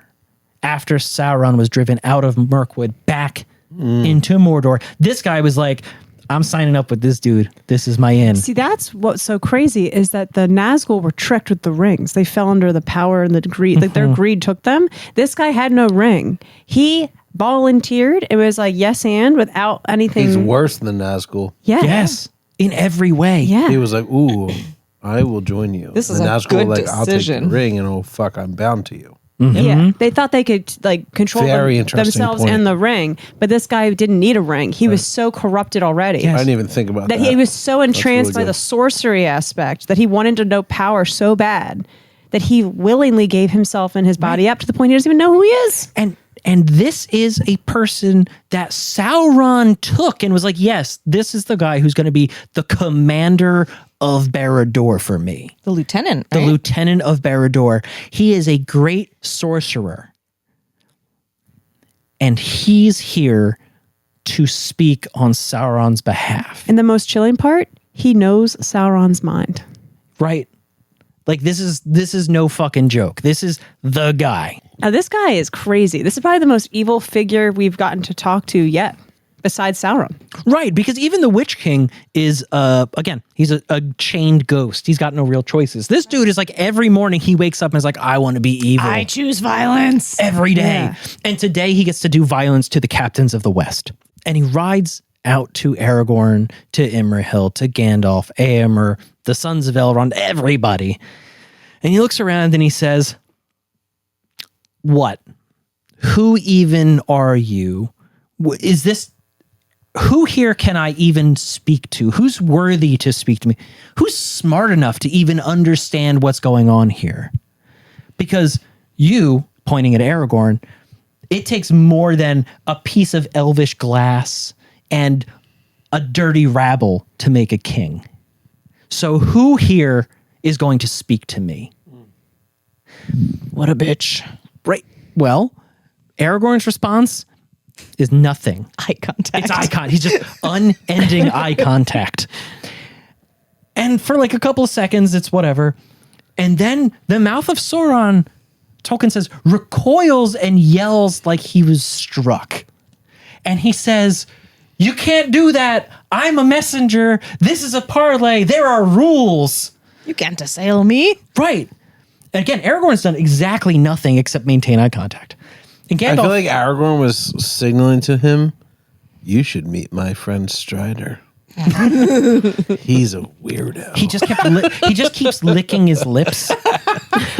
After Sauron was driven out of Mirkwood back into Mordor, this guy was like, I'm signing up with this dude. This is my in. See, that's what's so crazy is that the Nazgul were tricked with the rings. They fell under the power and the greed. Like their greed took them. This guy had no ring. He volunteered. It was like yes and without anything. He's worse than Nazgul. Yeah. Yes, in every way. Yeah. He was like, ooh, I will join you. This is and a Nazgul good was like, I'll take decision. the ring and oh fuck, I'm bound to you. Yeah, they thought they could like control Very interesting themselves point. and the ring, but this guy didn't need a ring. He was so corrupted already I didn't even think about that. that he was so entranced really by good. the sorcery aspect that he wanted to know power so bad that he willingly gave himself and his body up to the point he doesn't even know who he is. And this is a person that Sauron took and was like, yes, this is the guy who's going to be the commander of Beregond for me. The lieutenant. The right? lieutenant of Beregond. He is a great sorcerer. And he's here to speak on Sauron's behalf. And the most chilling part, he knows Sauron's mind. Right? Like this is no fucking joke. This is the guy. Now, this guy is crazy. This is probably the most evil figure we've gotten to talk to yet, besides Sauron. Right, because even the Witch King is, again, he's a chained ghost. He's got no real choices. This dude is like every morning he wakes up and is like, I want to be evil. I choose violence. Every day. Yeah. And today he gets to do violence to the captains of the West. And he rides out to Aragorn, to Imrahil, to Gandalf, Éomer, the sons of Elrond, everybody. And he looks around and he says, what? Who even are you? Is this... Who here can I even speak to? Who's worthy to speak to me? Who's smart enough to even understand what's going on here? Because you, pointing at Aragorn, it takes more than a piece of elvish glass and a dirty rabble to make a king. So who here is going to speak to me? What a bitch. Right. Well, Aragorn's response is nothing. Eye contact. It's eye contact. He's just unending eye contact. And for like a couple of seconds, it's whatever. And then the mouth of Sauron, Tolkien says, recoils and yells like he was struck. And he says, you can't do that. I'm a messenger. This is a parlay. There are rules. You can't assail me. Right. And again, Aragorn's done exactly nothing except maintain eye contact. And I Gandalf, feel like Aragorn was signaling to him, you should meet my friend Strider. He's a weirdo. he just keeps licking his lips.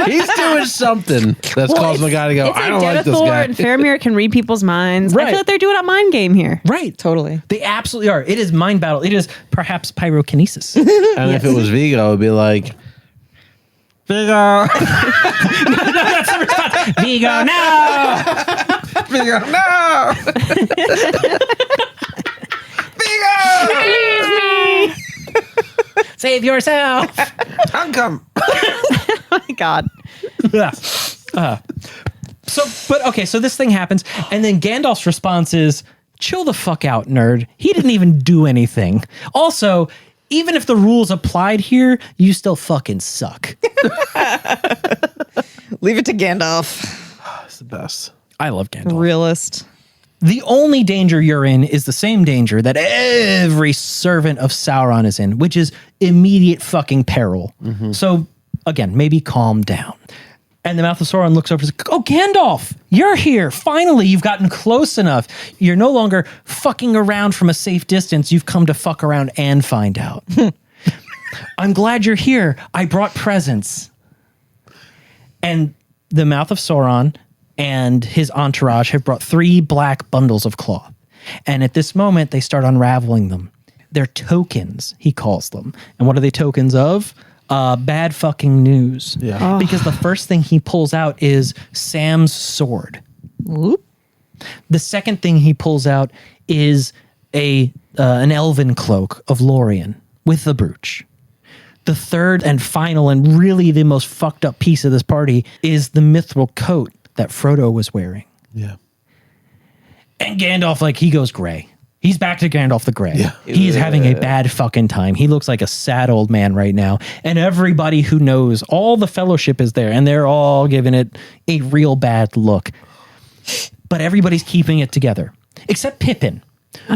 He's doing something that's causing the guy to go, It's I like don't like this Denethor guy. and Faramir can read people's minds. I Right. feel like they're doing a mind game here. Right. Totally. They absolutely are. It is mind battle. It is perhaps pyrokinesis. And if it was Vigo, it would be like, Vigo, Vigo, no! Vigo, no! Vigo! Save yourself! Come. Oh my God. So this thing happens, and then Gandalf's response is, chill the fuck out, nerd. He didn't even do anything. Also, even if the rules applied here, you still fucking suck. Leave it to Gandalf. It's the best. I love Gandalf. Realist. The only danger you're in is the same danger that every servant of Sauron is in, which is immediate fucking peril. So, again, maybe calm down. And the Mouth of Sauron looks over and says, oh, Gandalf, you're here. Finally, you've gotten close enough. You're no longer fucking around from a safe distance. You've come to fuck around and find out. I'm glad you're here. I brought presents. And the Mouth of Sauron and his entourage have brought 3 black bundles of cloth. And at this moment, they start unraveling them. They're tokens, he calls them. And what are they tokens of? Bad fucking news. Yeah. Because the first thing he pulls out is Sam's sword. Whoop. The second thing he pulls out is an elven cloak of Lorien with the brooch. The third and final and really the most fucked up piece of this party is the mithril coat that Frodo was wearing. Yeah. And Gandalf, he goes gray. He's back to Gandalf the Grey. Yeah. He is having a bad fucking time. He looks like a sad old man right now. And everybody who knows, all the fellowship is there, and they're all giving it a real bad look. But everybody's keeping it together. Except Pippin,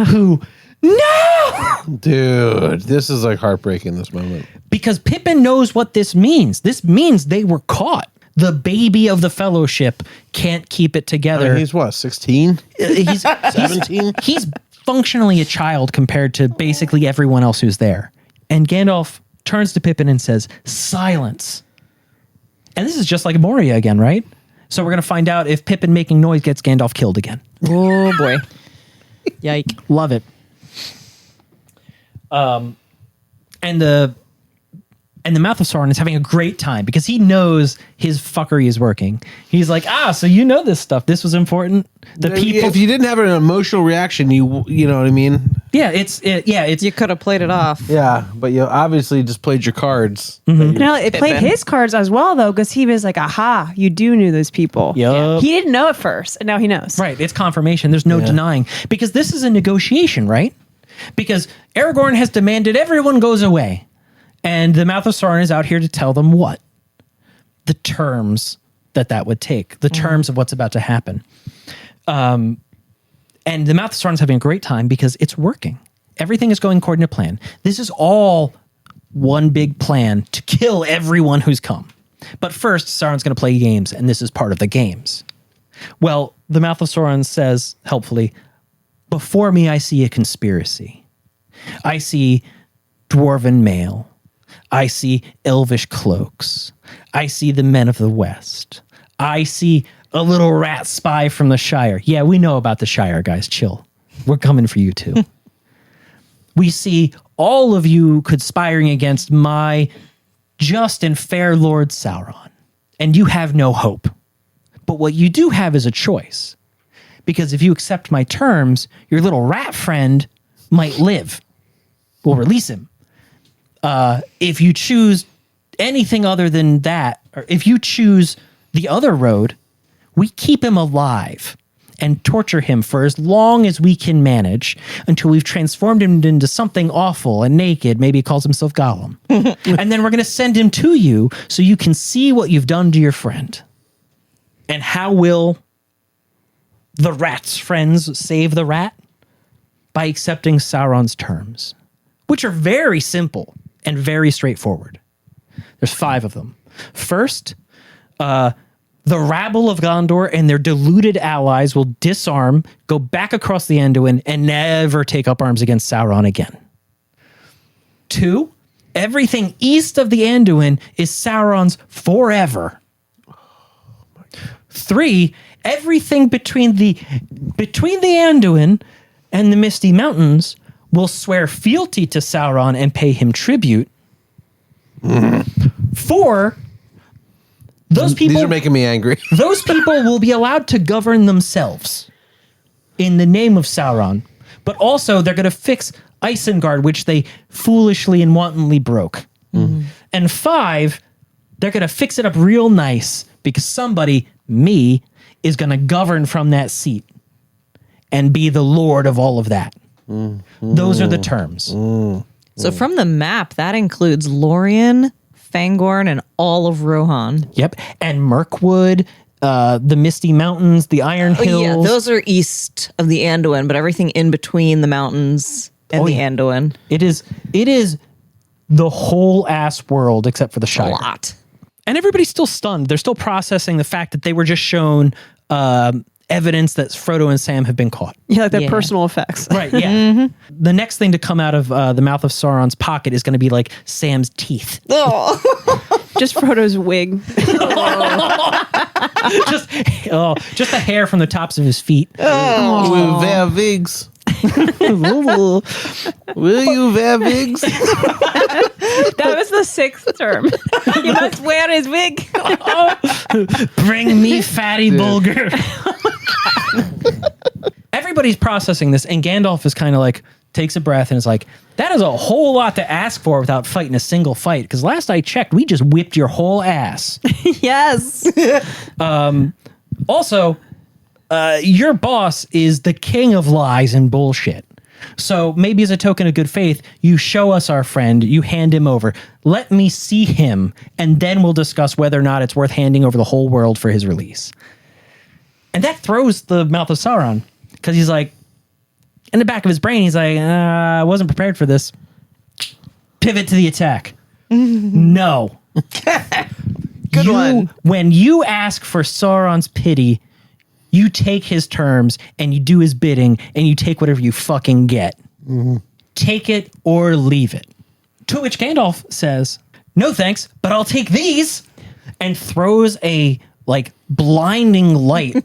who, no! Dude, this is heartbreaking, this moment. Because Pippin knows what this means. This means they were caught. The baby of the fellowship can't keep it together. He's what, 16? He's 17? He's functionally a child compared to basically everyone else who's there. And Gandalf turns to Pippin and says, silence. And this is just like Moria again, right? So we're going to find out if Pippin making noise gets Gandalf killed again. Oh, boy. Yike. Love it. And the Mouth of Sauron is having a great time because he knows his fuckery is working. He's like, so you know this stuff. This was important. The people. If you didn't have an emotional reaction, you know what I mean? Yeah, it's You could have played it off. Yeah, but you obviously just played your cards. No, it played his cards as well, though, because he was like, aha, you do know those people. Yup. He didn't know at first, and now he knows. right. It's confirmation. There's no denying because this is a negotiation, right? Because Aragorn has demanded everyone goes away. And the Mouth of Sauron is out here to tell them what? The terms that would take. The terms of what's about to happen. And the Mouth of Sauron's having a great time because it's working. Everything is going according to plan. This is all one big plan to kill everyone who's come. But first, Sauron's going to play games, and this is part of the games. Well, the Mouth of Sauron says, helpfully, before me I see a conspiracy. I see dwarven mail. I see elvish cloaks. I see the men of the West. I see a little rat spy from the Shire. Yeah, we know about the Shire, guys. Chill. We're coming for you too. We see all of you conspiring against my just and fair Lord Sauron. And you have no hope. But what you do have is a choice. Because if you accept my terms, your little rat friend might live. We'll release him. If you choose anything other than that, or if you choose the other road, we keep him alive and torture him for as long as we can manage until we've transformed him into something awful and naked. Maybe he calls himself Gollum. And then we're going to send him to you so you can see what you've done to your friend. And how will the rat's friends save the rat? By accepting Sauron's terms, which are very simple and very straightforward. There's 5 of them. First, the rabble of Gondor and their deluded allies will disarm, go back across the Anduin, and never take up arms against Sauron again. 2, everything east of the Anduin is Sauron's forever. 3, everything between the Anduin and the Misty Mountains will swear fealty to Sauron and pay him tribute. 4, those people... These are making me angry. Those people will be allowed to govern themselves in the name of Sauron. But also, they're going to fix Isengard, which they foolishly and wantonly broke. And 5, they're going to fix it up real nice because somebody, me, is going to govern from that seat and be the lord of all of that. Those are the terms. So from the map, that includes Lorien, Fangorn, and all of Rohan. Yep. And Mirkwood, the Misty Mountains, the Iron Hills. Yeah, those are east of the Anduin, but everything in between the mountains and the Anduin. It is the whole ass world except for the A Shire. lot. And everybody's still stunned. They're still processing the fact that they were just shown evidence that Frodo and Sam have been caught. Yeah, like their personal effects. Right, yeah. The next thing to come out of the mouth of Sauron's pocket is going to be like Sam's teeth. Oh. Just Frodo's wig. just the hair from the tops of his feet. Will wear wigs. Will you wear wigs? That was the 6th term. He must wear his wig. Bring me fatty bulgur. Everybody's processing this, and Gandalf is kind of like, takes a breath and is like, that is a whole lot to ask for without fighting a single fight. Because last I checked, we just whipped your whole ass. Yes. Also, your boss is the king of lies and bullshit. So maybe as a token of good faith, you show us our friend, you hand him over. Let me see him, and then we'll discuss whether or not it's worth handing over the whole world for his release. And that throws the Mouth of Sauron, because he's like, in the back of his brain, he's like, I wasn't prepared for this. Pivot to the attack. No. Good one. When you ask for Sauron's pity, you take his terms and you do his bidding and you take whatever you fucking get. Mm-hmm. Take it or leave it. To which Gandalf says, no thanks, but I'll take these, and throws a like blinding light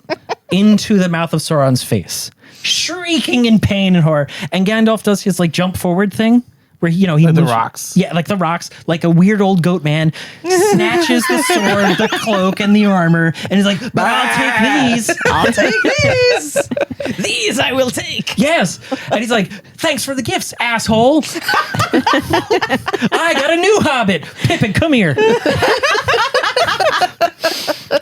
into the Mouth of Sauron's face, shrieking in pain and horror. And Gandalf does his like jump forward thing where, you know, he like moves, the rocks. Yeah, like the rocks, like a weird old goat man, snatches the sword, the cloak, and the armor, and he's like, but I'll take these. I'll take these. These I will take. Yes. And he's like, thanks for the gifts, asshole. I got a new hobbit. Pippin, come here.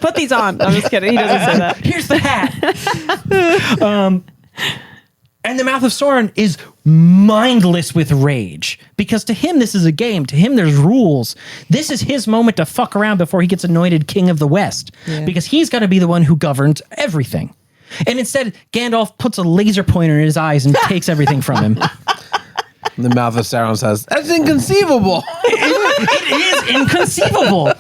Put these on. I'm just kidding. He doesn't say that. Here's the hat. And the Mouth of Sauron is mindless with rage, because to him, this is a game. To him, there's rules. This is his moment to fuck around before he gets anointed King of the West, because he's got to be the one who governs everything. And instead, Gandalf puts a laser pointer in his eyes and takes everything from him. The Mouth of Sauron says, that's inconceivable. It is inconceivable.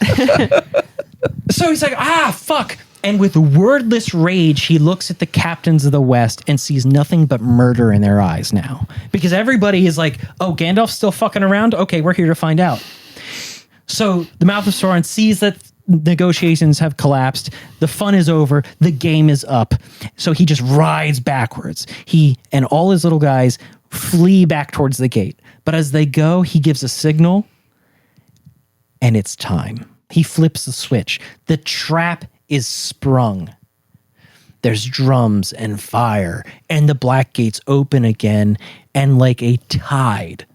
So he's like, fuck. And with wordless rage, he looks at the captains of the West and sees nothing but murder in their eyes now. Because everybody is like, oh, Gandalf's still fucking around? Okay, we're here to find out. So the Mouth of Sauron sees that negotiations have collapsed. The fun is over. The game is up. So he just rides backwards. He and all his little guys flee back towards the gate. But as they go, he gives a signal, and it's time. He flips the switch. The trap is sprung. There's drums and fire, and the black gates open again, and like a tide,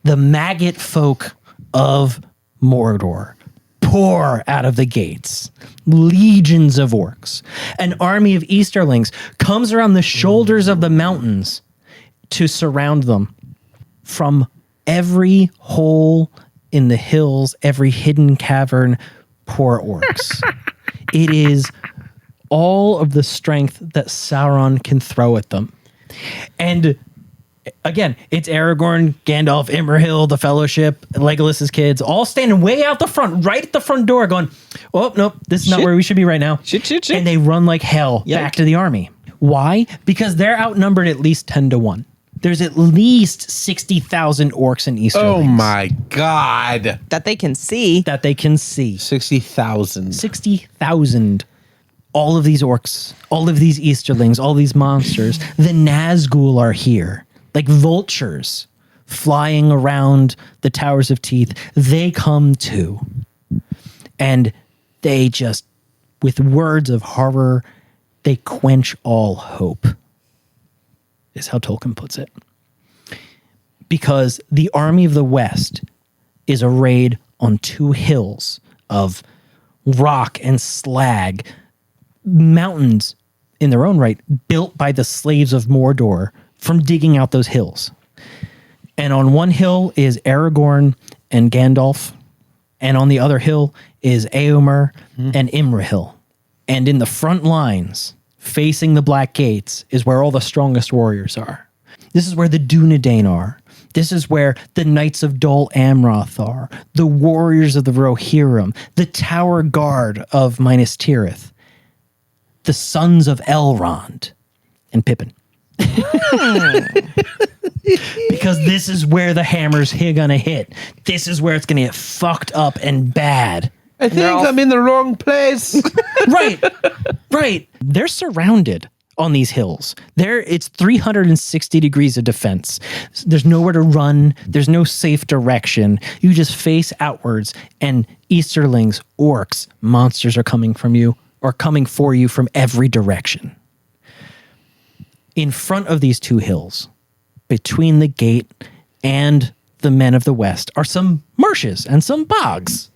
the maggot folk of Mordor pour out of the gates. Legions of orcs. An army of Easterlings comes around the shoulders of the mountains to surround them. From every hole in the hills, every hidden cavern, pour orcs. It is all of the strength that Sauron can throw at them. And again, it's Aragorn, Gandalf, Imrahil, the Fellowship, Legolas's kids, all standing way out the front, right at the front door going, oh, nope, this is not where we should be right now. Shit. And they run like hell back to the army. Why? Because they're outnumbered at least 10-1. There's at least 60,000 orcs and Easterlings. Oh my God. That they can see. 60,000. 60,000. All of these orcs, all of these Easterlings, all these monsters. The Nazgul are here. Like vultures flying around the Towers of Teeth. They come too. And they just, with words of horror, they quench all hope, is how Tolkien puts it. Because the army of the West is arrayed on two hills of rock and slag, mountains in their own right, built by the slaves of Mordor from digging out those hills. And on one hill is Aragorn and Gandalf, and on the other hill is Éomer and Imrahil. And in the front lines, facing the Black Gates, is where all the strongest warriors are. This is where the Dunedain are. This is where the Knights of Dol Amroth are, the warriors of the Rohirrim, the Tower Guard of Minas Tirith, the sons of Elrond, and Pippin. Because this is where the hammer's gonna hit. This is where it's gonna get fucked up and bad. I think I'm in the wrong place. Right. They're surrounded on these hills. It's 360 degrees of defense. There's nowhere to run. There's no safe direction. You just face outwards, and Easterlings, orcs, monsters are coming for you from every direction. In front of these two hills, between the gate and the men of the West, are some marshes and some bogs.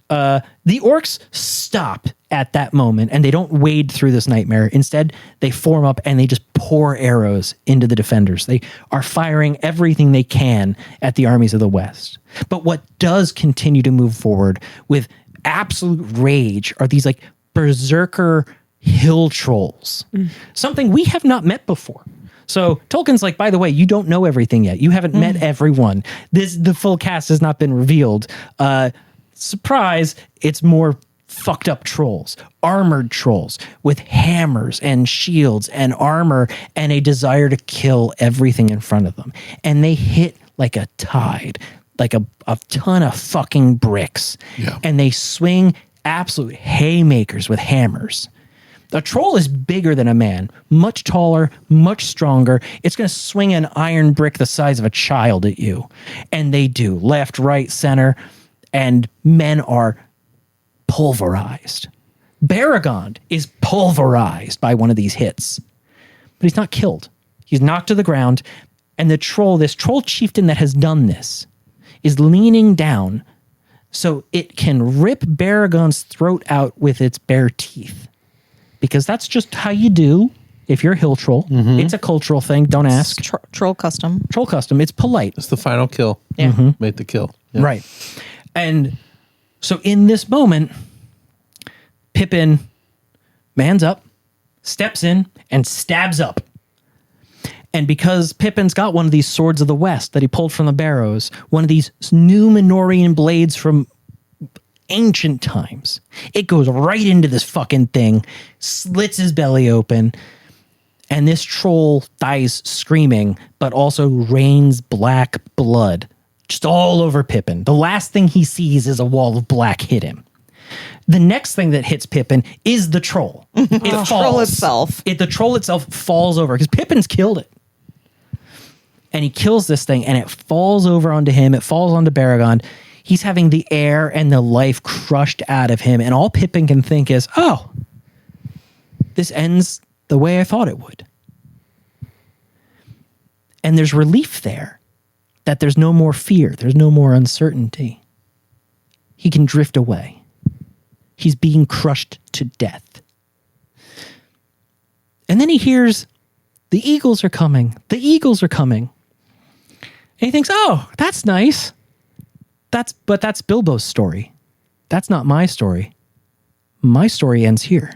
The orcs stop at that moment, and they don't wade through this nightmare. Instead, they form up and they just pour arrows into the defenders. They are firing everything they can at the armies of the West. But what does continue to move forward with absolute rage are these like berserker hill trolls. Something we have not met before. So Tolkien's like, by the way, you don't know everything yet. You haven't met everyone. The full cast has not been revealed. Surprise, it's more fucked up trolls, armored trolls with hammers and shields and armor and a desire to kill everything in front of them. And they hit like a tide, like a ton of fucking bricks. Yeah. And they swing absolute haymakers with hammers. A troll is bigger than a man, much taller, much stronger. It's going to swing an iron brick the size of a child at you. And they do, left, right, center. And men are pulverized. Beregond is pulverized by one of these hits. But he's not killed. He's knocked to the ground. And this troll chieftain that has done this, is leaning down so it can rip Beregond's throat out with its bare teeth. Because that's just how you do if you're a hill troll. Mm-hmm. It's a cultural thing. Don't ask. Troll custom. Troll custom. It's polite. It's the final kill. Yeah. Mm-hmm. Make the kill. Yeah. Right. And so in this moment, Pippin mans up, steps in, and stabs up. And because Pippin's got one of these swords of the West that he pulled from the barrows, one of these Númenórean blades from ancient times, it goes right into this fucking thing, slits his belly open, and this troll dies screaming, but also rains black blood just all over Pippin. The last thing he sees is a wall of black hit him. The next thing that hits Pippin is the troll. It falls. Troll itself. The troll itself falls over because Pippin's killed it. And he kills this thing, and it falls over onto him. It falls onto Beregond. He's having the air and the life crushed out of him, and all Pippin can think is, oh, this ends the way I thought it would. And there's relief there, that there's no more fear. There's no more uncertainty. He can drift away. He's being crushed to death. And then he hears, the eagles are coming. The eagles are coming. And he thinks, oh, that's nice. But that's Bilbo's story. That's not my story. My story ends here.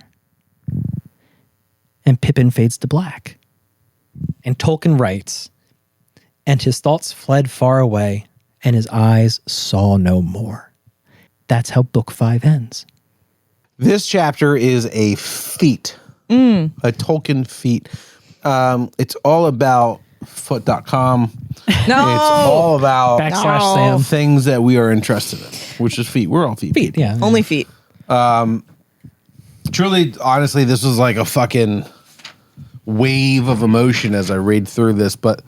And Pippin fades to black. And Tolkien writes, and his thoughts fled far away, and his eyes saw no more. That's how book 5 ends. This chapter is a feat. A Tolkien feat. It's all about foot.com. No. It's all about /Sam. things that we are interested in, which is feet. We're all feet. Feet, yeah. Only feet. Truly, honestly, this was like a fucking wave of emotion as I read through this. But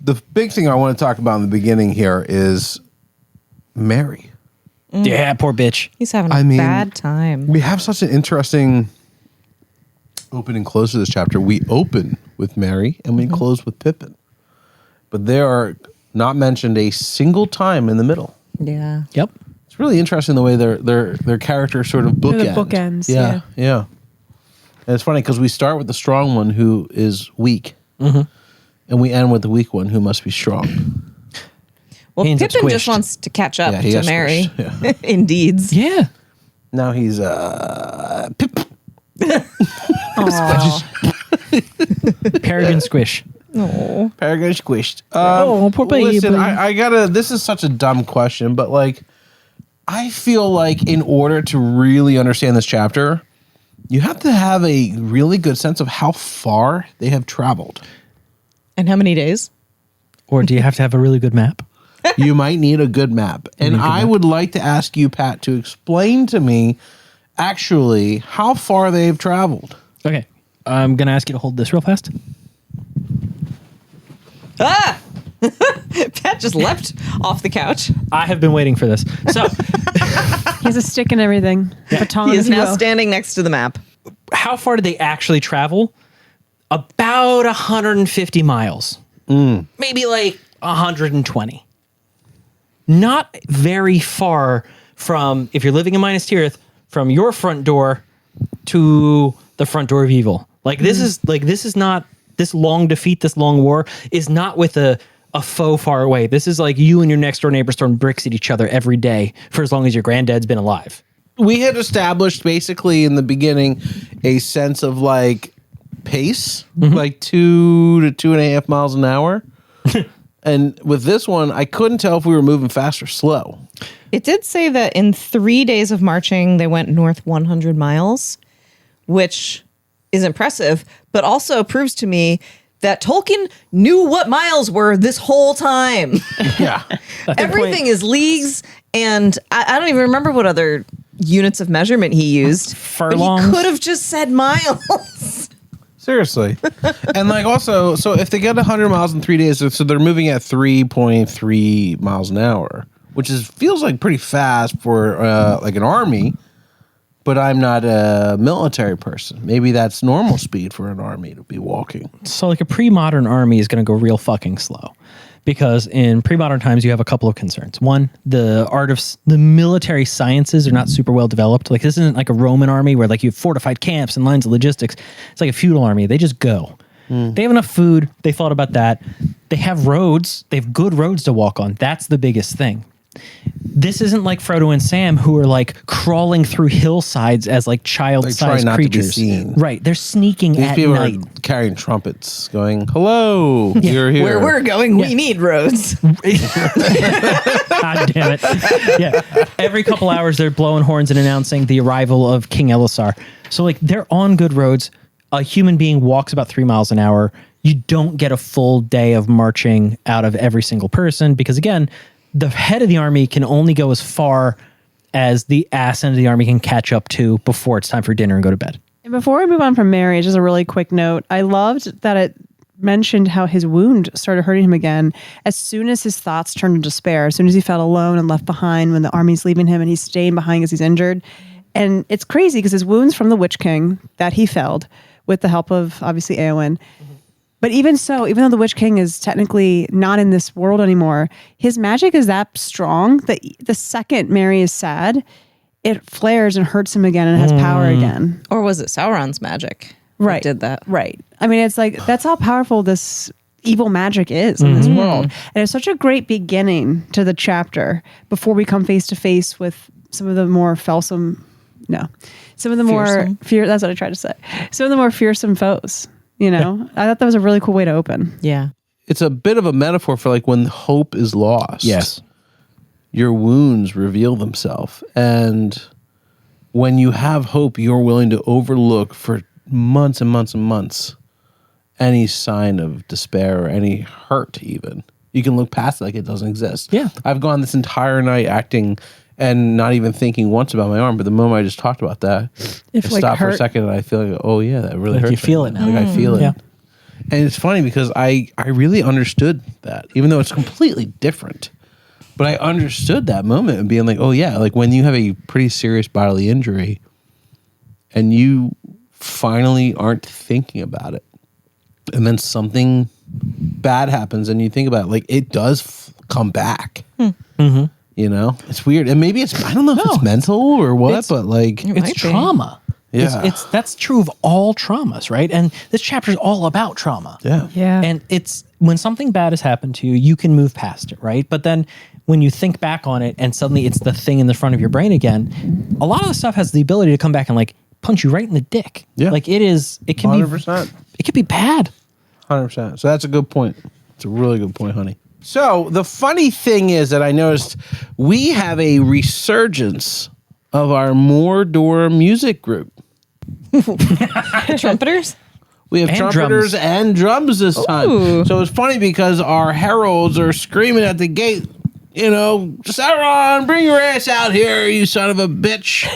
the big thing I want to talk about in the beginning here is Mary. Yeah, poor bitch. He's having a bad time. We have such an interesting open and close to this chapter. We open with Mary and we close with Pippin. But they are not mentioned a single time in the middle. Yeah. Yep. It's really interesting the way their characters sort of bookend. The bookends. Yeah. And it's funny because we start with the strong one who is weak. And we end with the weak one who must be strong. Well, Hands up Pippin just squished. wants to catch up he to got Mary squished, yeah. in deeds. Yeah. Now he's Pip. Aw. Peregrine squish. Oh. Peregrine squished. Poor baby. Listen, I gotta. This is such a dumb question, but like, I feel like in order to really understand this chapter, you have to have a really good sense of how far they have traveled. And how many days? Or do you have to have a really good map? You might need a good map, and I would like to ask you, Pat, to explain to me actually how far they've traveled. Okay. I'm going to ask you to hold this real fast. Ah! Pat just leapt off the couch. I have been waiting for this. So, He has a stick and everything. Baton, He is if you now will. standing next to the map. how far did they actually travel? About 150 miles. Maybe like 120. Not very far from, if you're living in Minas Tirith, from your front door to the front door of evil. This is not, this long defeat, this long war is not with a foe far away. This is like you and your next door neighbors throwing bricks at each other every day for as long as your granddad's been alive. We had established basically in the beginning a sense of like pace, like 2 to 2.5 miles an hour. And with this one, I couldn't tell if we were moving fast or slow. It did say that in 3 days of marching, they went north 100 miles, which is impressive, but also proves to me that Tolkien knew what miles were this whole time. Yeah. Everything is leagues, and I don't even remember what other units of measurement he used. Furlongs? But he could have just said miles. Seriously. And like also, so if they get 100 miles in 3 days, so they're moving at 3.3 miles an hour, which feels like pretty fast for like an army, but I'm not a military person. Maybe that's normal speed for an army to be walking. So like a pre-modern army is going to go real fucking slow. Because in pre-modern times, you have a couple of concerns. One, the art of the military sciences are not super well developed. Like this isn't like a Roman army where like you have fortified camps and lines of logistics. It's like a feudal army. They just go. They have enough food. They thought about that. They have roads. They have good roads to walk on. That's the biggest thing. This isn't like Frodo and Sam who are like crawling through hillsides as like child-sized not creatures. to be seen. Right. They're sneaking These at people night. are carrying trumpets going, hello, you're here. Where we're going, we need roads. God damn it. Yeah. Every couple hours, they're blowing horns and announcing the arrival of King Elisar. So, like, they're on good roads. A human being walks about 3 miles an hour. You don't get a full day of marching out of every single person because, again, the head of the army can only go as far as the ass end of the army can catch up to before it's time for dinner and go to bed. And before we move on from Mary, just a really quick note. I loved that it mentioned how his wound started hurting him again as soon as his thoughts turned to despair, as soon as he felt alone and left behind when the army's leaving him and he's staying behind because he's injured. And it's crazy because his wounds from the Witch King that he felled with the help of, obviously, Eowyn. But even so, even though the Witch King is technically not in this world anymore, his magic is that strong that the second Mary is sad, it flares and hurts him again and has power again. Or was it Sauron's magic that did that? Right. I mean, it's like, that's how powerful this evil magic is in this world. And it's such a great beginning to the chapter before we come face to face with some of the more fearsome foes. You know, I thought that was a really cool way to open. Yeah. It's a bit of a metaphor for like when hope is lost. Yes. Your wounds reveal themselves. And when you have hope, you're willing to overlook for months and months and months any sign of despair or any hurt even. You can look past it like it doesn't exist. Yeah. I've gone this entire night acting and not even thinking once about my arm, but the moment I just talked about that, If, I like, stop for a hurt- second and I feel like, oh yeah, that really Like hurts. you feel right it now. now. Like I feel it. Yeah. And it's funny because I really understood that, even though it's completely different. But I understood that moment and being like, oh yeah, like when you have a pretty serious bodily injury and you finally aren't thinking about it, and then something bad happens and you think about it, like it does come back. Mm-hmm. You know, it's weird, and maybe it's, I don't know if it's mental or what, but like It It's might be. trauma. Yeah. It's that's true of all traumas, right? And this chapter is all about trauma. yeah, Yeah. And it's when something bad has happened to you, you can move past it, right? But then when you think back on it and suddenly it's the thing in the front of your brain again, a lot of the stuff has the ability to come back and like punch you right in the dick. Yeah. Like it can 100%. be bad. 100%. So that's a good point. It's a really good point, honey. So the funny thing is that I noticed we have a resurgence of our Mordor music group. Trumpeters? We have And trumpeters drums. and drums this time. Ooh. So it's funny because our heralds are screaming at the gate, Sauron, bring your ass out here, you son of a bitch.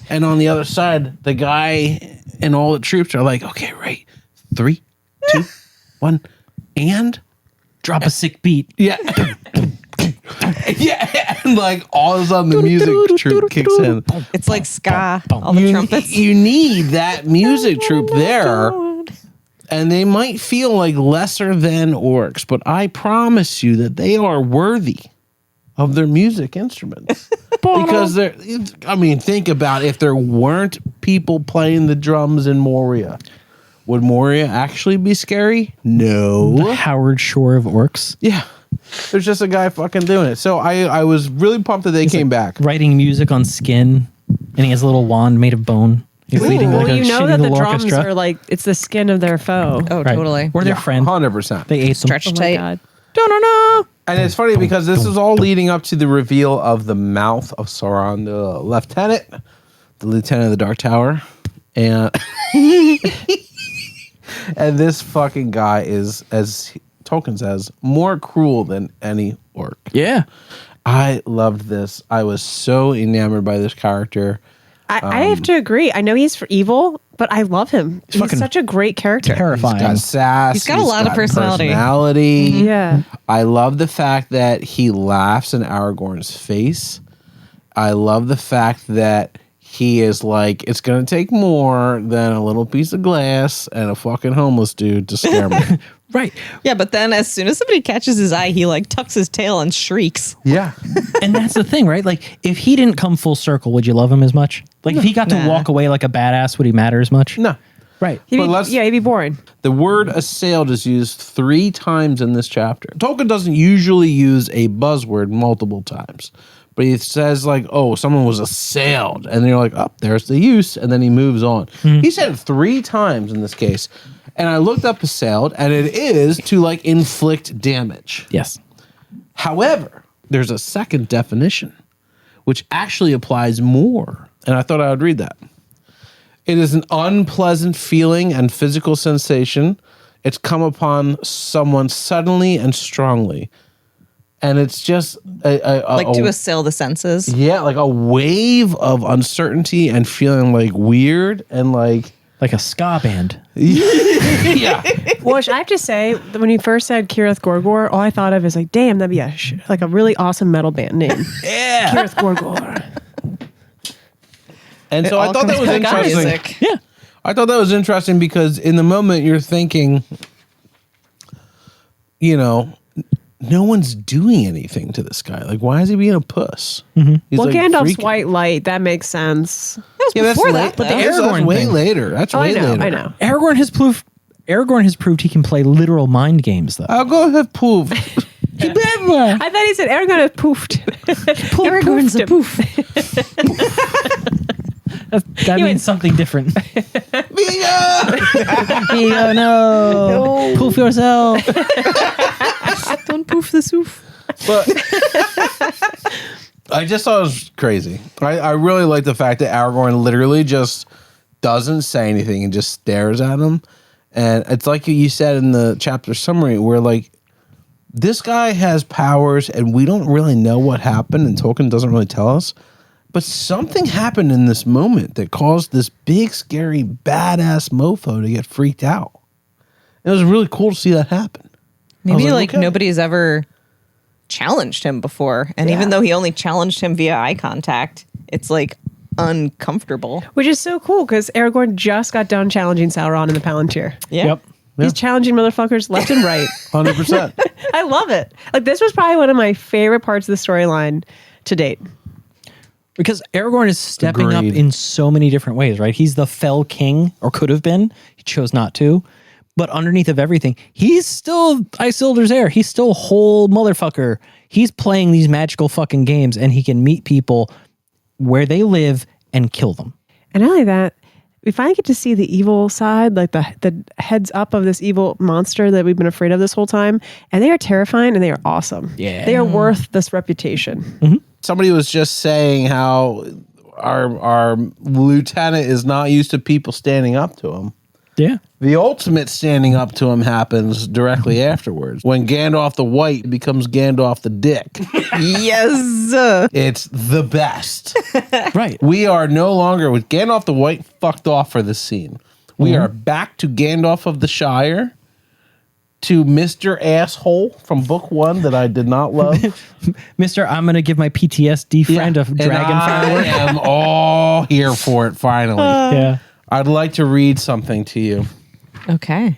And on the other side, the guy and all the troops are like, okay, right. 3, 2, 1, and... Drop a sick beat. Yeah. Yeah. And like all of a sudden the music troupe kicks in. It's like ska, all the trumpets. You need that music troupe there. And they might feel like lesser than orcs, but I promise you that they are worthy of their music instruments. Because think about if there weren't people playing the drums in Moria. Would Moria actually be scary? No. The Howard Shore of orcs. Yeah. There's just a guy fucking doing it. So I was really pumped that they came back. Writing music on skin, and he has a little wand made of bone. He's leading Well, like a you know shitty that the little drums orchestra. are like, it's the skin of their foe. Oh, Right. totally. Or their friend. 100%. They ate them. Stretch Oh my tight. God. And it's funny because this is all leading up to the reveal of the Mouth of Sauron, the lieutenant of the Dark Tower. And and this fucking guy is, as Tolkien says, more cruel than any orc. Yeah. I loved this. I was so enamored by this character. I have to agree. I know he's for evil, but I love him. He's fucking such a great character. Terrifying. He's got sass. He's got a lot of personality. Yeah. I love the fact that he laughs in Aragorn's face. I love the fact that he is like, it's going to take more than a little piece of glass and a fucking homeless dude to scare me. Right. Yeah, but then as soon as somebody catches his eye, he like tucks his tail and shrieks. Yeah. And that's the thing, right? Like, if he didn't come full circle, would you love him as much? Like, if he got to Nah. walk away like a badass, would he matter as much? No. Right. He'd But be, let's- he'd be boring. The word assailed is used 3 times in this chapter. Tolkien doesn't usually use a buzzword multiple times. But he says like, oh, someone was assailed. And you're like, oh, there's the use. And then he moves on. He said it 3 times in this case. And I looked up assailed, and it is to like inflict damage. Yes. However, there's a second definition, which actually applies more. And I thought I would read that. It is an unpleasant feeling and physical sensation. It's come upon someone suddenly and strongly. And it's just To assail the senses. yeah, like a wave of uncertainty and feeling like weird and like Like a ska band. yeah. Well, I have to say, when you first said Kirith Gorgor, all I thought of is like, damn, that'd be like a really awesome metal band name. Yeah. Kirith Gorgor. And It so I all thought that comes was back on interesting. music. Yeah. I thought that was interesting because in the moment you're thinking, no one's doing anything to this guy. Like, why is he being a puss? He's Well, like Gandalf's freaking- white light. That makes sense. Yeah, that's before late. that, But though. that's Aragorn way thing. later. That's Oh, way later. I know. Aragorn has proved he can play literal mind games, though. I'll go have poof. I thought he said Aragorn is poofed. Aragorn's a poof. That means something different. Bingo! No. Poof yourself. Don't poof the soof. But I just thought it was crazy. I really like the fact that Aragorn literally just doesn't say anything and just stares at him. And it's like you said in the chapter summary where like this guy has powers and we don't really know what happened and Tolkien doesn't really tell us. But something happened in this moment that caused this big, scary, badass mofo to get freaked out. It was really cool to see that happen. Maybe like, like okay. nobody's ever challenged him before. And even though he only challenged him via eye contact, it's like uncomfortable. Which is so cool because Aragorn just got done challenging Sauron in the Palantir. Yeah. Yep. He's challenging motherfuckers left and right. 100%. I love it. Like, this was probably one of my favorite parts of the storyline to date. Because Aragorn is stepping Agreed. up in so many different ways, right? He's the fell king, or could have been. He chose not to. But underneath of everything, he's still Isildur's heir. He's still whole motherfucker. He's playing these magical fucking games, and he can meet people where they live and kill them. And not only that, we finally get to see the evil side, like the heads up of this evil monster that we've been afraid of this whole time. And they are terrifying and they are awesome. Yeah. They are worth this reputation. Mm-hmm. Somebody was just saying how our lieutenant is not used to people standing up to him. Yeah. The ultimate standing up to him happens directly afterwards when Gandalf the White becomes Gandalf the Dick. Yes. It's the best. Right. We are no longer with Gandalf the White fucked off for this scene. We are back to Gandalf of the Shire, to Mr. Asshole from book 1 that I did not love. Mr. I'm going to give my PTSD friend a dragon I firework. am all here for it finally. Yeah. I'd like to read something to you. Okay.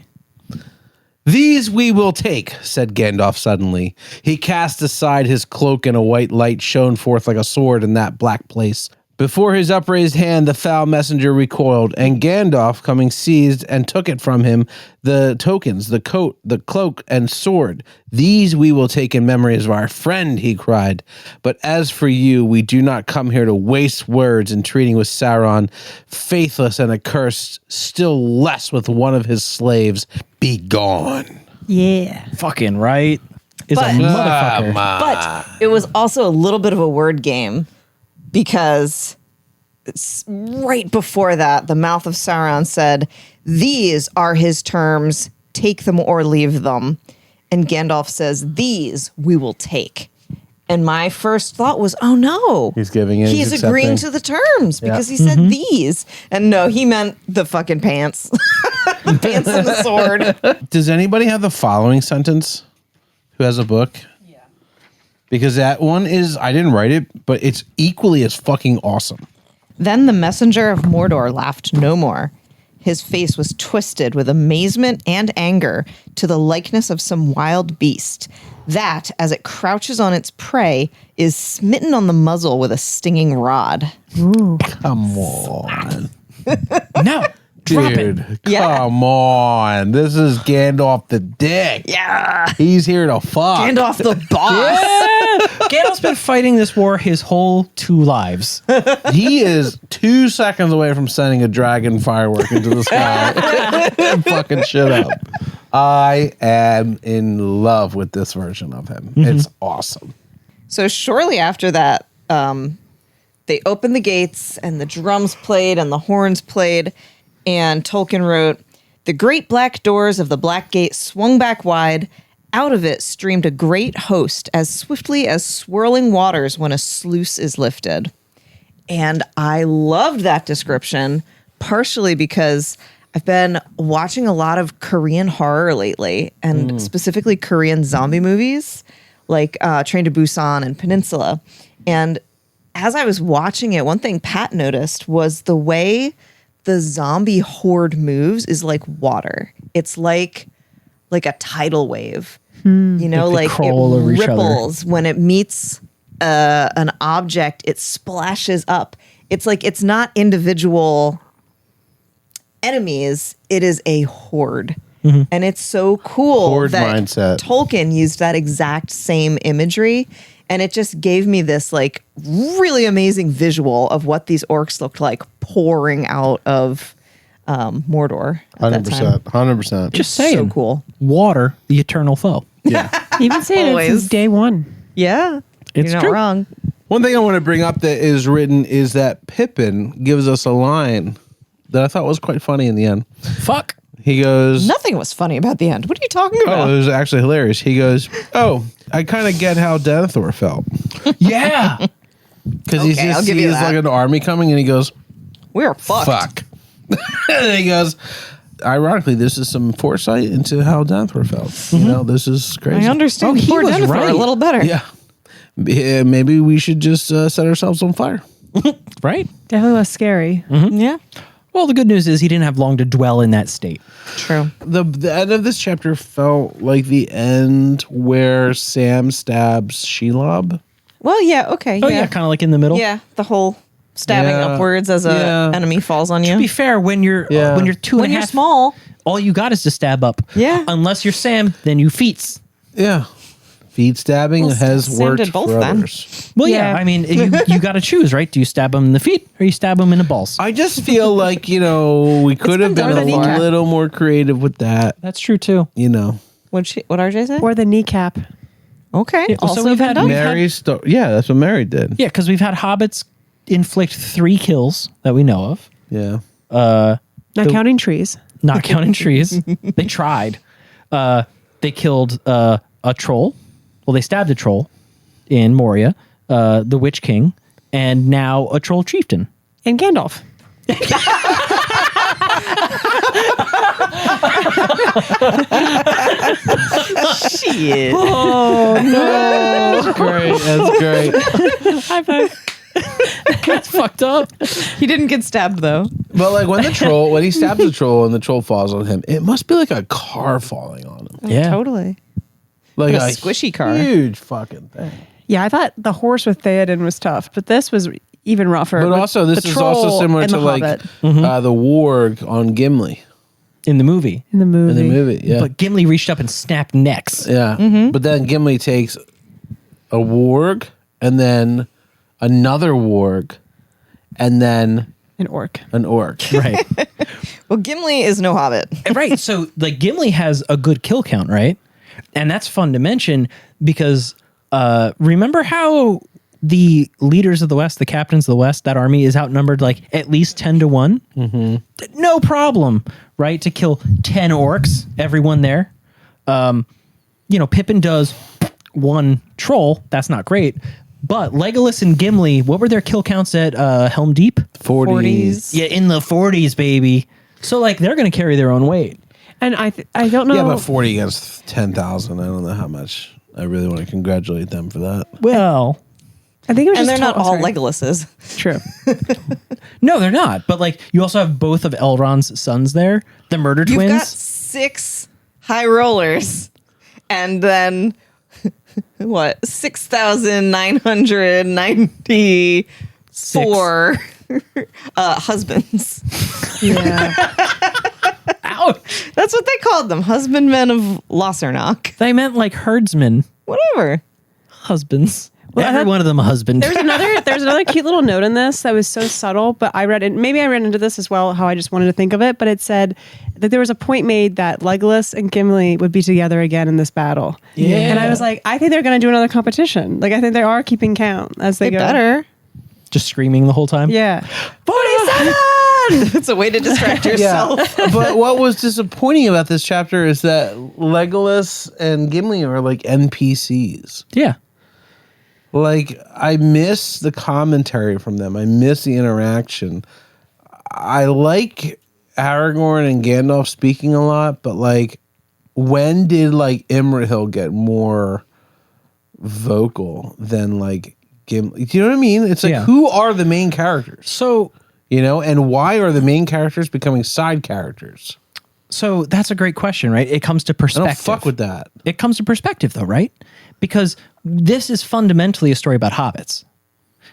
These we will take, said Gandalf suddenly. He cast aside his cloak, and a white light shone forth like a sword in that black place. Before his upraised hand, the foul messenger recoiled, and Gandalf, coming, seized and took it from him, the tokens, the coat, the cloak, and sword. These we will take in memory of our friend, he cried. But as for you, we do not come here to waste words in treating with Sauron, faithless and accursed, still less with one of his slaves. Be gone. Yeah. Fucking right. Is But- a motherfucker. But it was also a little bit of a word game because it's right before that, the Mouth of Sauron said, "These are his terms, take them or leave them." And Gandalf says, "These we will take." And my first thought was, oh no. He's giving in, He's he's agreeing accepting. to the terms because he said these. And no, he meant the fucking pants. The pants and the sword. Does anybody have the following sentence who has a book? Yeah. Because that one is, I didn't write it, but it's equally as fucking awesome. Then the messenger of Mordor laughed no more. His face was twisted with amazement and anger to the likeness of some wild beast that, as it crouches on its prey, is smitten on the muzzle with a stinging rod. Come on. No. Drop it. Dude, Yeah. come on. This is Gandalf the Dick. Yeah, He's here to fuck. Gandalf the boss. Gandalf's been fighting this war his whole 2 lives. He is 2 seconds away from sending a dragon firework into the sky and fucking shit up. I am in love with this version of him. It's awesome. So shortly after that, they opened the gates and the drums played and the horns played. And Tolkien wrote, "The great black doors of the Black Gate swung back wide. Out of it streamed a great host as swiftly as swirling waters when a sluice is lifted." And I loved that description, partially because I've been watching a lot of Korean horror lately, and specifically Korean zombie movies like Train to Busan and Peninsula. And as I was watching it, one thing Pat noticed was the way the zombie horde moves is like water. It's like a tidal wave. You know, Like they like crawl over it each other. ripples when it meets an object, it splashes up. It's like it's not individual enemies, it is a horde. And it's so cool Horde that mindset. Tolkien used that exact same imagery, and it just gave me this like really amazing visual of what these orcs looked like pouring out of Mordor at that time. 100%. Just So saying. cool. Water, the eternal foe. Yeah. Even saying it Always. since day one. Yeah, It's you're not true. wrong. One thing I want to bring up that is written is that Pippin gives us a line that I thought was quite funny in the end. Fuck. He goes, Nothing was funny about the end. What are you talking oh, about? it was actually hilarious. He goes, oh, I kind of get how Denethor felt. Yeah. Because he Okay, I'll just give you sees that. like an army coming and he goes, We're fucked. fuck. And he goes, ironically, this is some foresight into how Denethor felt. You know, this is crazy. I understand. Oh, he poor was Denethor right. a little better. Yeah. Yeah, maybe we should just set ourselves on fire. Right? Definitely less scary. Yeah. Well, the good news is he didn't have long to dwell in that state. True. The end of this chapter felt like the end where Sam stabs Shelob. Well, yeah. Okay. Oh, yeah, kind of like in the middle. Yeah, the whole stabbing Yeah. upwards as a Yeah. enemy falls on you. To be fair, when you're Yeah. when you're two when and a you're half, small, all you got is to stab up. Yeah. Unless you're Sam, then you feats. Yeah. feet stabbing has Sam worked did both for then. others. Well, yeah. Yeah. I mean, you got to choose, right? Do you stab them in the feet or you stab them in the balls? I just feel like, we could have been done a before. little more creative with that, That's true too. What RJ said? Or the kneecap. Okay. Yeah, so Also we've been had- done. Yeah, that's what Mary did. Yeah, because we've had hobbits inflict 3 kills that we know of, Yeah. Not counting trees. not counting trees. They tried. They killed a troll. Well, they stabbed a troll in Moria, the Witch King, and now a troll chieftain. And Gandalf. Shit. That's great. That's great. High five. That's fucked up. He didn't get stabbed though. But like when he stabs the troll and the troll falls on him, it must be like a car falling on him. Yeah. Totally. Like A squishy car. Huge fucking thing. Yeah, I thought the horse with Theoden was tough, but this was even rougher. But with also, this the is also troll similar and to the like Hobbit the warg on Gimli In the movie. in the movie. in the movie. Yeah. But Gimli reached up and snapped necks. Yeah. But then Gimli takes a warg and then another warg and then An orc. an orc. Right. Well, Gimli is no hobbit. Right. So like Gimli has a good kill count, right? And that's fun to mention because remember how the leaders of the West, the captains of the West, that army is outnumbered like at least 10-1? Mm-hmm. No problem, right? To kill 10 orcs, everyone there. Pippin does 1 troll. That's not great. But Legolas and Gimli, what were their kill counts at Helm Deep? 40s. Yeah, in the 40s, baby. So like they're going to carry their own weight. And I don't know. Yeah, but 40 against 10,000. I don't know how much. I really want to congratulate them for that. Well, I think it was And just they're not all sorry. Legolases. True. no, they're not. But like you also have both of Elrond's sons there, the murder You've twins. got 6 high rollers and then what? 6,994 husbands. Yeah. Ouch. That's what they called them. Husbandmen of Lossernach. They meant like herdsmen, Whatever. husbands. Well, Every one of them a husband. There's another cute little note in this that was so subtle, but I read it. Maybe I ran into this as well, how I just wanted to think of it. But it said that there was a point made that Legolas and Gimli would be together again in this battle. Yeah. And I was like, I think they're going to do another competition. Like, I think they are keeping count as they They go. better. Just screaming the whole time. Yeah. 47! It's a way to distract yourself. But what was disappointing about this chapter is that Legolas and Gimli are like NPCs. Yeah. Like, I miss the commentary from them. I miss the interaction. I like Aragorn and Gandalf speaking a lot, but like, when did like Imrahil get more vocal than like Gimli? Do you know what I mean? It's like, Yeah. who are the main characters? So And why are the main characters becoming side characters? that's a great question, right? It comes to I perspective. don't fuck with that. It comes to perspective though, right? Because this is fundamentally a story about hobbits.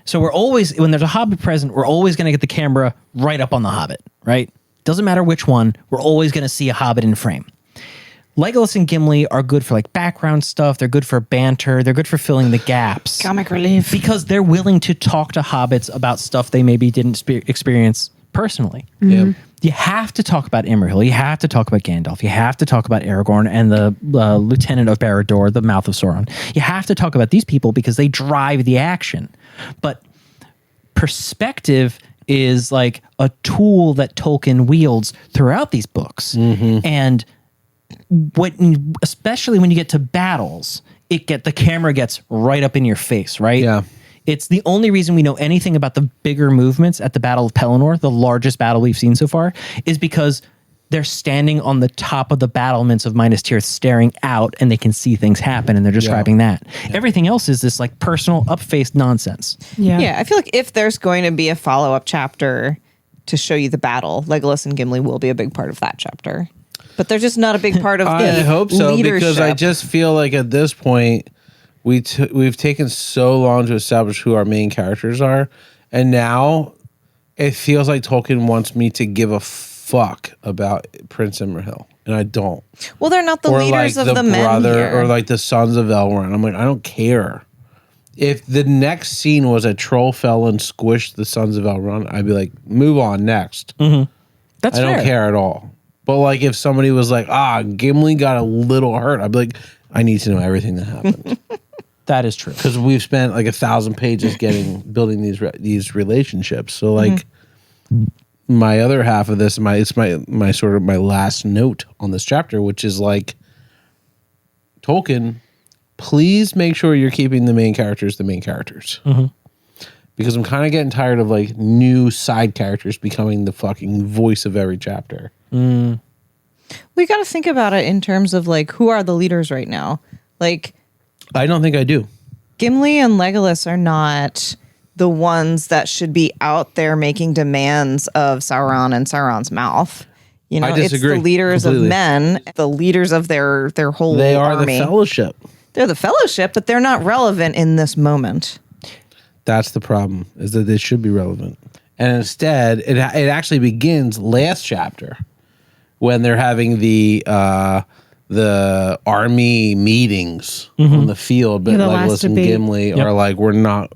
So we're always, when there's a hobbit present, we're always going to get the camera right up on the hobbit, right? Doesn't matter which one, we're always going to see a hobbit in frame. Legolas and Gimli are good for like background stuff. They're good for banter. They're good for filling the gaps. Comic relief. Because they're willing to talk to hobbits about stuff they maybe didn't experience personally. Yeah. You have to talk about Imrahil. You have to talk about Gandalf. You have to talk about Aragorn and the lieutenant of Beregond, the Mouth of Sauron. You have to talk about these people because they drive the action. But perspective is like a tool that Tolkien wields throughout these books. And especially when you get to battles, the camera gets right up in your face, right? Yeah. It's the only reason we know anything about the bigger movements at the Battle of Pelennor, the largest battle we've seen so far, is because they're standing on the top of the battlements of Minas Tirith staring out and they can see things happen and they're describing that. Everything else is this like personal up-faced nonsense. Yeah. Yeah, I feel like if there's going to be a follow-up chapter to show you the battle, Legolas and Gimli will be a big part of that chapter. But they're just not a big part of the I hope so, leadership. because I just feel like at this point we've taken so long to establish who our main characters are, and now it feels like Tolkien wants me to give a fuck about Prince Imrahil, and I don't. Well, they're not the Or leaders like of the men brother, here. or like the sons of Elrond. I'm like, I don't care. If the next scene was a troll fell and squished the sons of Elrond, I'd be like, move on next. That's I don't fair. care at all. But like, if somebody was like, Gimli got a little hurt, I'd be like, I need to know everything that happened. That is true. Because we've spent like 1,000 pages building these relationships. So like, my other half of this, my sort of my last note on this chapter, which is like, Tolkien, please make sure you're keeping the main characters. Because I'm kind of getting tired of like new side characters becoming the fucking voice of every chapter. We got to think about it in terms of like, who are the leaders right now? Like, I don't think I do. Gimli and Legolas are not the ones that should be out there making demands of Sauron and Sauron's mouth. You know, I it's disagree the leaders completely. of men, the leaders of their whole They are army. the Fellowship. They're the Fellowship, but they're not relevant in this moment. That's the problem, is that they should be relevant. And instead, it actually begins last chapter when they're having the army meetings on the field, but Yeah, the last Legolas and debate. Gimli are like, we're not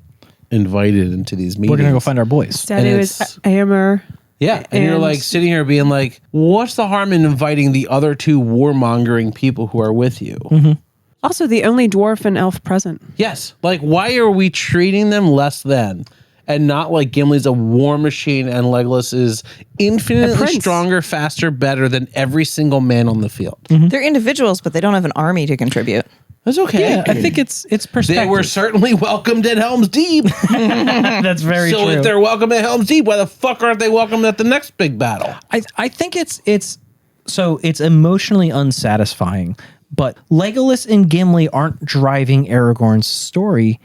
invited into these meetings. We're going to go find our boys. Said And it was it's- Éomer. Yeah, and you're And- like sitting here being like, what's the harm in inviting the other two warmongering people who are with you? Also, the only dwarf and elf present. Yes. Like, why are we treating them less than? And not like Gimli's a war machine and Legolas is A infinitely prince. stronger, faster, better than every single man on the field. They're individuals, but they don't have an army to contribute. That's okay. Yeah, I think it's perspective. They were certainly welcomed at Helm's Deep. That's very So true. if they're welcome at Helm's Deep, why the fuck aren't they welcome at the next big battle? I think it's emotionally unsatisfying, but Legolas and Gimli aren't driving Aragorn's story.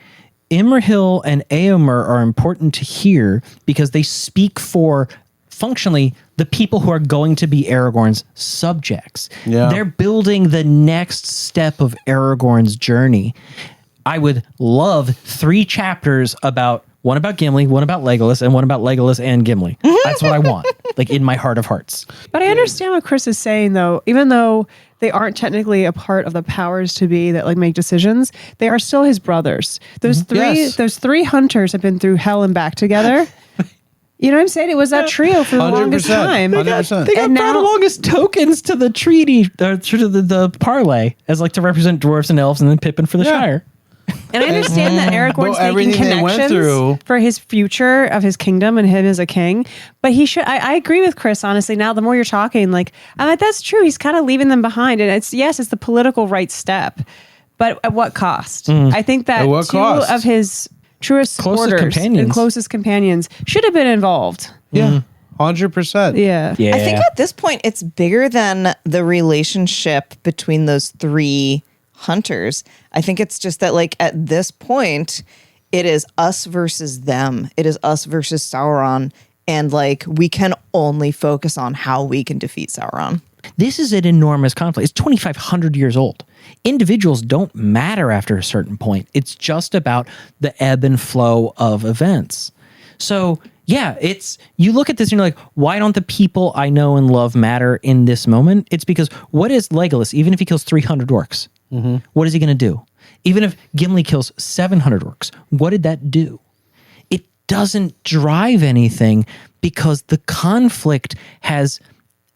Imrahil and Éomer are important to hear because they speak for functionally the people who are going to be Aragorn's subjects. Yeah. They're building the next step of Aragorn's journey. I would love 3 chapters about one about Gimli, one about Legolas, and one about Legolas and Gimli. That's what I want, like in my heart of hearts. But I understand what Chris is saying, though. Even though they aren't technically a part of the powers to be that like make decisions, they are still his brothers. Those Yes. three hunters have been through hell and back together. You know what I'm saying? It was that trio for the 100%, longest time. 100%. They got And brought now- along as tokens to the treaty, to the parlay, as like to represent dwarves and elves, and then Pippin for the Shire. And I understand that Aragorn's Well, making everything they went connections through- for his future of his kingdom and him as a king. But he should. I agree with Chris. Honestly, now the more you're talking, like I'm like, that's true. He's kind of leaving them behind, and it's the political right step, but at what cost? I think that At what two cost? of his truest Closest supporters companions. and closest companions should have been involved. Yeah. 100%. Yeah. Yeah, I think at this point, it's bigger than the relationship between those 3 hunters. I think it's just that, like, at this point, it is us versus them. It is us versus Sauron. And, like, we can only focus on how we can defeat Sauron. this is an enormous conflict. It's 2,500 years old. Individuals don't matter after a certain point. It's just about the ebb and flow of events. So yeah, you look at this and you're like, why don't the people I know and love matter in this moment? It's because what is Legolas, even if he kills 300 orcs, what is he going to do? Even if Gimli kills 700 orcs, what did that do? It doesn't drive anything because the conflict has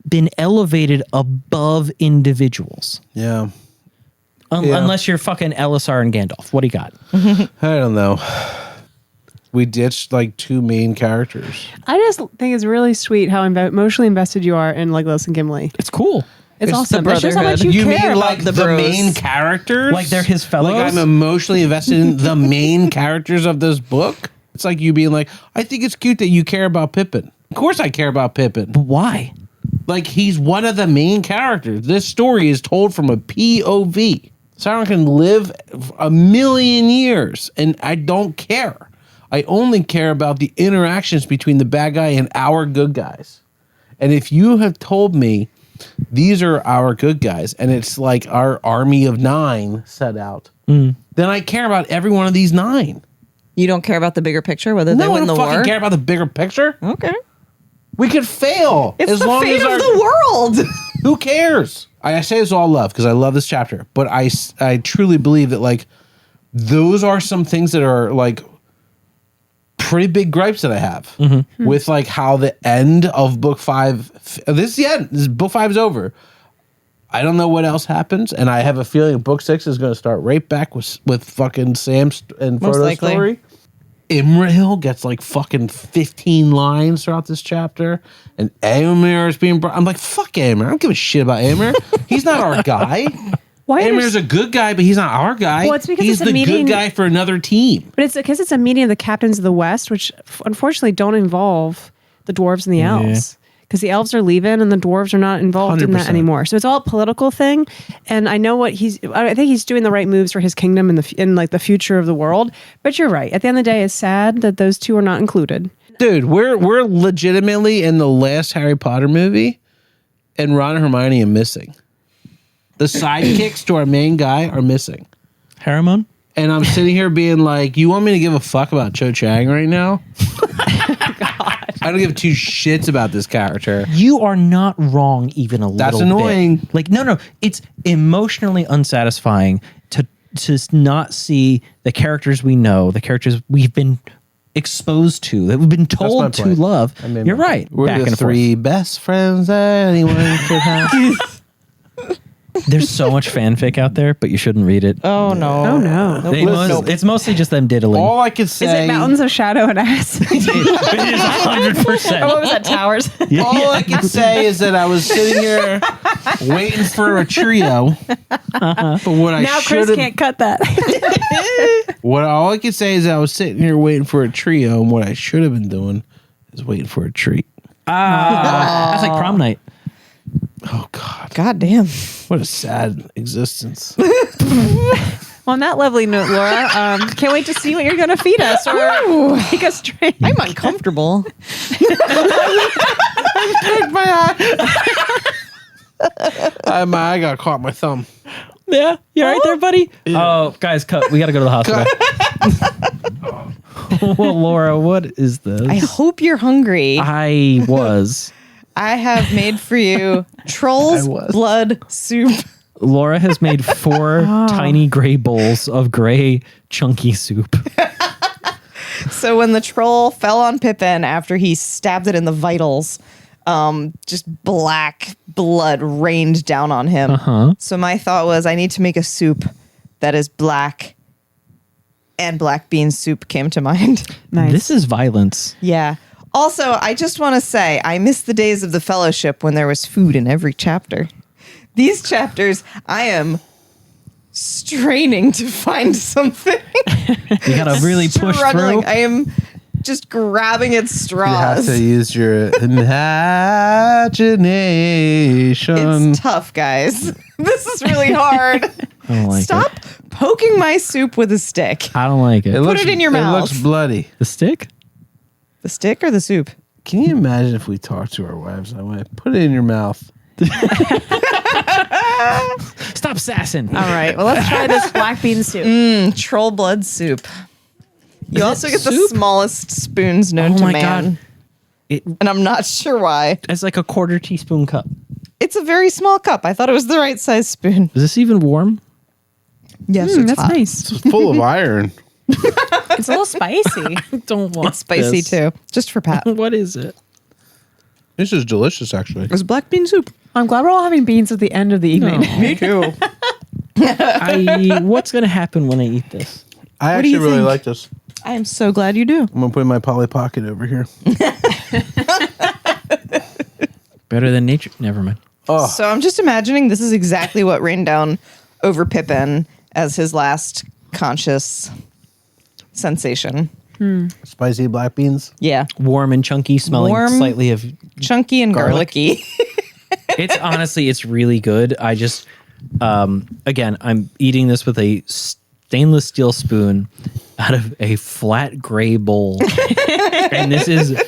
been elevated above individuals. Yeah. Unless you're fucking Elisar and Gandalf. What do you got? I don't know. We ditched like 2 main characters. I just think it's really sweet how emotionally invested you are in Legolas and Gimli. It's cool. It's the awesome. It's just how much brotherhood. you, You care mean about like the the bros. main characters? Like they're his fellows? Like I'm emotionally invested in the main characters of this book? It's like you being like, I think it's cute that you care about Pippin. Of course I care about Pippin. But why? Like he's one of the main characters. This story is told from a POV. Sauron can live a million years and I don't care. I only care about the interactions between the bad guy and our good guys. And if you have told me these are our good guys and it's like our army of 9 set out, then I care about every one of these 9. You don't care about the bigger picture, whether they No, I win don't the fucking war? care about the bigger picture. Okay. We could fail. It's the fate of the world. Who cares? I say this all love because I love this chapter, but I truly believe that like those are some things that are like pretty big gripes that I have with like how the end of book 5. This is the end. Book 5 is over. I don't know what else happens, and I have a feeling book 6 is going to start right back with fucking Sam's and Frodo's story. Imrahil gets like fucking 15 lines throughout this chapter, and Éomer is being brought. I'm like, fuck Éomer. I don't give a shit about Éomer. He's not our guy. Éomer's a good guy, but he's not our guy. Well, it's because he's it's a the meeting, good guy for another team. But it's because it's a meeting of the captains of the West, which unfortunately don't involve the dwarves and the elves. Because the elves are leaving and the dwarves are not involved in that 100%. anymore. So it's all a political thing. And I know I think he's doing the right moves for his kingdom in like the future of the world. But you're right. At the end of the day, it's sad that those two are not included. Dude, we're legitimately in the last Harry Potter movie, and Ron and Hermione are missing. The sidekicks to our main guy are missing. Harriman? And I'm sitting here being like, you want me to give a fuck about Cho Chang right now? I don't give two shits about this character. You are not wrong even a little bit. That's annoying. Like, no. It's emotionally unsatisfying to not see the characters we know, the characters we've been exposed to, that we've been told to love. You're right. We're Back the and three best friends that anyone could have. There's so much fanfic out there, but you shouldn't read it. Oh no. Oh no. It's mostly just them diddling. All I could say... Is it Mountains of Shadow and Ice? It is 100%. Or what was that, Towers? All I can say is that I was sitting here waiting for a trio. But what I Now should Chris have... can't cut that. All I can say is I was sitting here waiting for a trio, and what I should have been doing is waiting for a treat. That's like prom night. Oh, God. God damn. What a sad existence. On that lovely note, Laura, can't wait to see what you're going to feed us or make us drink. I'm uncomfortable. My eye got caught in my thumb. Yeah, you all right there, buddy? Yeah. Oh, guys, cut. We got to go to the hospital. Well, Laura, what is this? I hope you're hungry. I was. I have made for you Troll's blood soup. Laura has made 4 tiny gray bowls of gray chunky soup. So when the troll fell on Pippin after he stabbed it in the vitals, just black blood rained down on him. So my thought was, I need to make a soup that is black, and black bean soup came to mind. Nice. This is violence. Yeah. Also, I just want to say, I miss the days of the Fellowship when there was food in every chapter. These chapters, I am straining to find something. You got to really push through. I am just grabbing at straws. You have to use your imagination. It's tough, guys. This is really hard. I don't like Stop poking my soup with a stick. I don't like it. Put it in your mouth. It looks bloody. The stick? The stick or the soup? Can you imagine if we talked to our wives that way? Put it in your mouth. Stop sassing. All right. Well, let's try this black bean soup. Troll blood soup. You Is also it get the soup? smallest spoons known to my man. God. And I'm not sure why. It's like a 1/4 teaspoon cup. It's a very small cup. I thought it was the right size spoon. Is this even warm? Yes, it's That's hot. nice. It's full of iron. It's a little spicy. Don't want It's spicy this. too. Just for Pat. What is it? This is delicious, actually. It's black bean soup. I'm glad we're all having beans at the end of the evening. Me too. What's going to happen when I eat this? I What do actually you really think? like this. I am so glad you do. I'm going to put it in my Polly Pocket over here. Better than nature? Never mind. Oh, So I'm just imagining this is exactly what rained down over Pippin as his last conscious sensation. spicy black beans. Yeah. Warm and chunky, smelling Warm. slightly of... Chunky and Garlic. garlicky. It's really good. I just, again, I'm eating this with a stainless steel spoon out of a flat gray bowl. And this is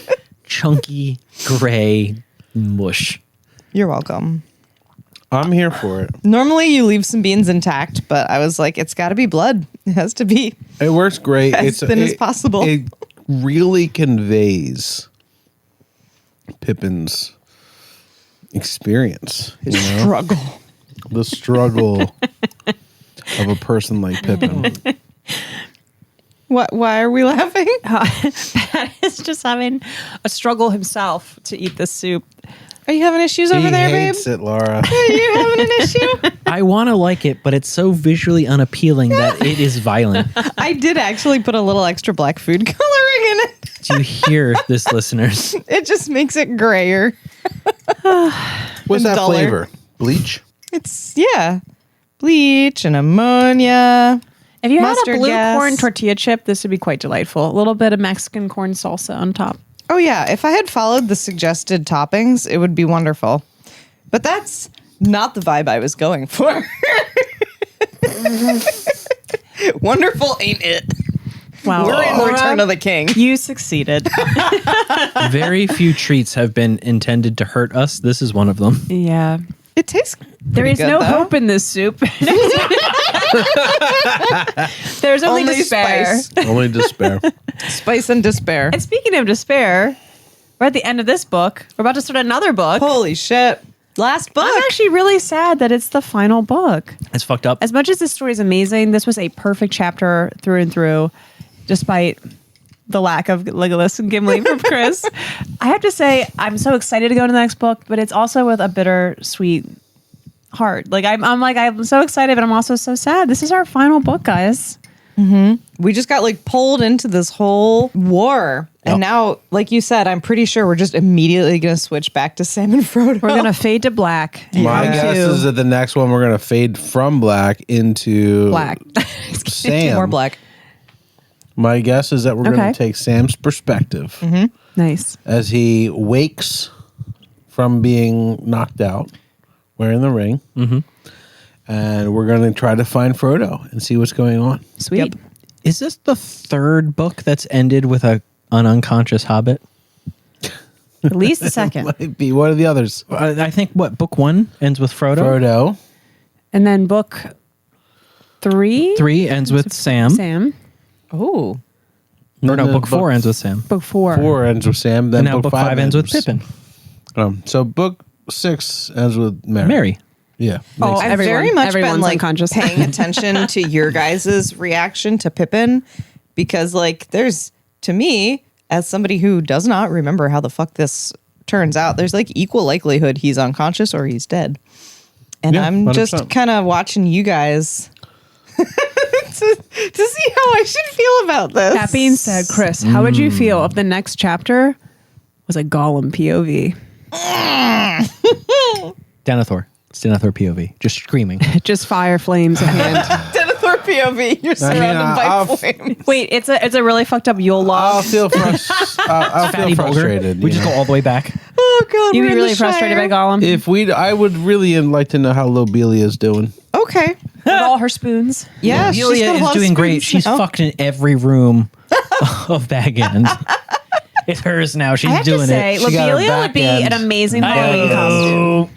chunky gray mush. You're welcome. I'm here for it. Normally you leave some beans intact, but I was like, it's got to be blood. It has to be It works great. as thin as possible. It really conveys Pippin's experience. You know? Struggle. The struggle of a person like Pippin. What? Why are we laughing? Pat is just having a struggle himself to eat this soup. Are you having issues over there, babe? Hates it, Laura. Are you having an issue? I want to like it, but it's so visually unappealing that it is violent. I did actually put a little extra black food coloring in it. Do you hear this, listeners? It just makes it grayer. What's that duller. flavor? Bleach? It's, bleach and ammonia. If you had Mustard a blue gas. corn tortilla chip, this would be quite delightful. A little bit of Mexican corn salsa on top. Oh, yeah. If I had followed the suggested toppings, it would be wonderful. But that's not the vibe I was going for. Wonderful, ain't it? Wow. We're in Laura, Return of the King. You succeeded. Very few treats have been intended to hurt us. This is one of them. Yeah. It tastes There pretty is good, no though. hope in this soup. There's only despair. spice. Only despair. Spice and despair. And speaking of despair, we're at the end of this book. We're about to start another book. Holy shit. Last book. I'm actually really sad that it's the final book. It's fucked up. As much as this story is amazing, this was a perfect chapter through and through, despite the lack of Legolas and Gimli from Chris. I have to say, I'm so excited to go to the next book, but it's also with a bittersweet heart. Like I'm so excited, but I'm also so sad. This is our final book, guys. We just got like pulled into this whole war. And Yep. now, like you said, I'm pretty sure we're just immediately going to switch back to Sam and Frodo. We're gonna fade to black. My Into guess is that the next one we're going to fade from black into black. Sam. More black. My guess is that we're going Okay. to take Sam's perspective Nice. as he wakes from being knocked out, wearing the ring. And we're going to try to find Frodo and see what's going on. Sweet. Yep. Is this the third book that's ended with an unconscious hobbit? At least the second. Might be. What are the others? I think book one ends with Frodo. Frodo. And then book 3, 3 ends with Sam. Sam. Oh. Or no, Then book 4 ends with Sam. Book 4. 4 ends with Sam. Then And now book 5 ends with Pippin. So book 6 ends with Mary. Mary. Yeah. Oh, Makes I've Everyone- very much been everyone's like unconscious. paying attention to your guys' reaction to Pippin because like there's, to me, as somebody who does not remember how the fuck this turns out, there's like equal likelihood he's unconscious or he's dead. And Yeah, I'm just 100%. kind of watching you guys to see how I should feel about this. That being said, Chris, how would you feel if the next chapter was a Gollum POV? Denethor. It's Denethor POV. Just screaming. Just fire flames at hand. Denethor POV, you're surrounded by I'll- flames. Wait, it's a really fucked up Yule I'll log. feel, I'll feel Fatty Bulger. frustrated. We you just know. go all the way back. Oh god, You'd we're be in really the frustrated by Shire. Gollum. I would really like to know how Lobelia's doing. Okay. With all her spoons. Yeah, she's got Amelia a lot is of doing great. spoons She's now. fucked in every room of Bag End. It's hers now. She's I have doing to say, it. She got her Lobelia would back be end. an amazing Halloween costume.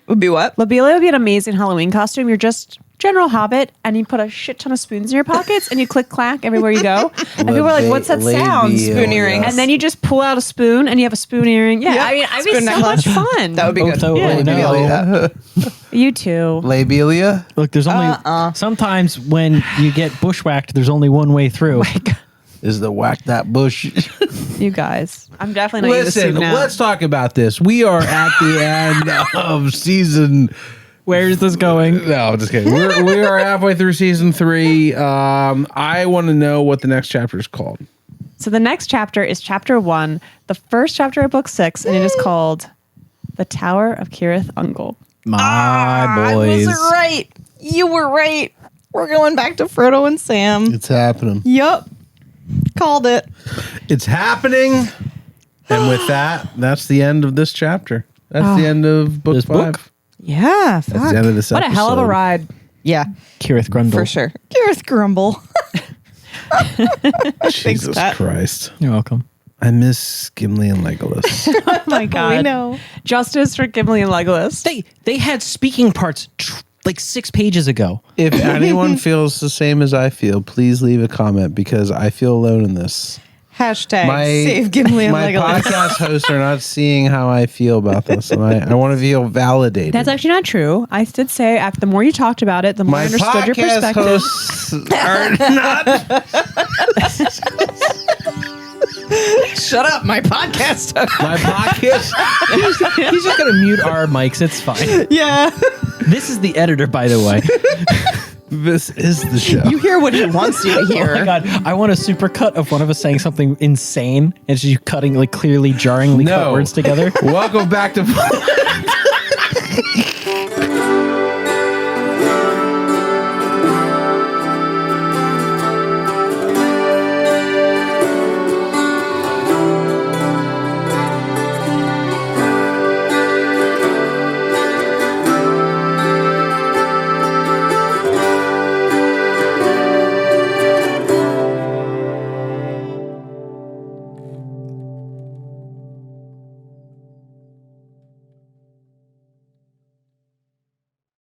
Would be what? Lobelia would be an amazing Halloween costume. You're just general hobbit, and you put a shit ton of spoons in your pockets, and you click clack everywhere you go. And people are like, "What's that sound?" Spoon earrings. And then you just pull out a spoon, and you have a spoon earring. Yeah, Yep. I mean, I'd be Spoon so necklace. much fun. That would be good. Otho, Yeah. oh, Maybe I'll do no. that. You too. Labelia? Look, there's only sometimes when you get bushwhacked, there's only one way through. Is the whack that bush? You guys, I'm definitely not eating Listen, this soup now. let's talk about this. We are at the end of season. Where is this going? No, I'm just kidding. We are halfway through season 3. I want to know what the next chapter is called. So the next chapter is chapter 1, the first chapter of book 6, and it is called "The Tower of Cirith Ungol." My boys. I was right. You were right. We're going back to Frodo and Sam. It's happening. Yup. Called it. It's happening. And with that, that's the end of this chapter. That's the end of book This 5. book? Yeah. That's the end of this What a hell of a episode. ride! Yeah, Kirith Grundle. for sure. Gareth Grumble. Jesus Pat. Christ. You're welcome. I miss Gimli and Legolas. Oh my god! We know. Justice for Gimli and Legolas. They had speaking parts like 6 pages ago. If anyone feels the same as I feel, please leave a comment because I feel alone in this. Hashtag save Gimli and my Legolas. podcast hosts are not seeing how I feel about this, and I want to feel validated. That's actually not true. I did say after the more you talked about it, the more I my understood your podcast perspective. hosts are not. Shut up, my podcast. My podcast. He's just going to mute our mics. It's fine. Yeah. This is the editor, by the way. This is the show. You hear what he wants you to Oh hear. my God. I want a super cut of one of us saying something insane and just you cutting, like, clearly, jarringly cut words together. Welcome back to.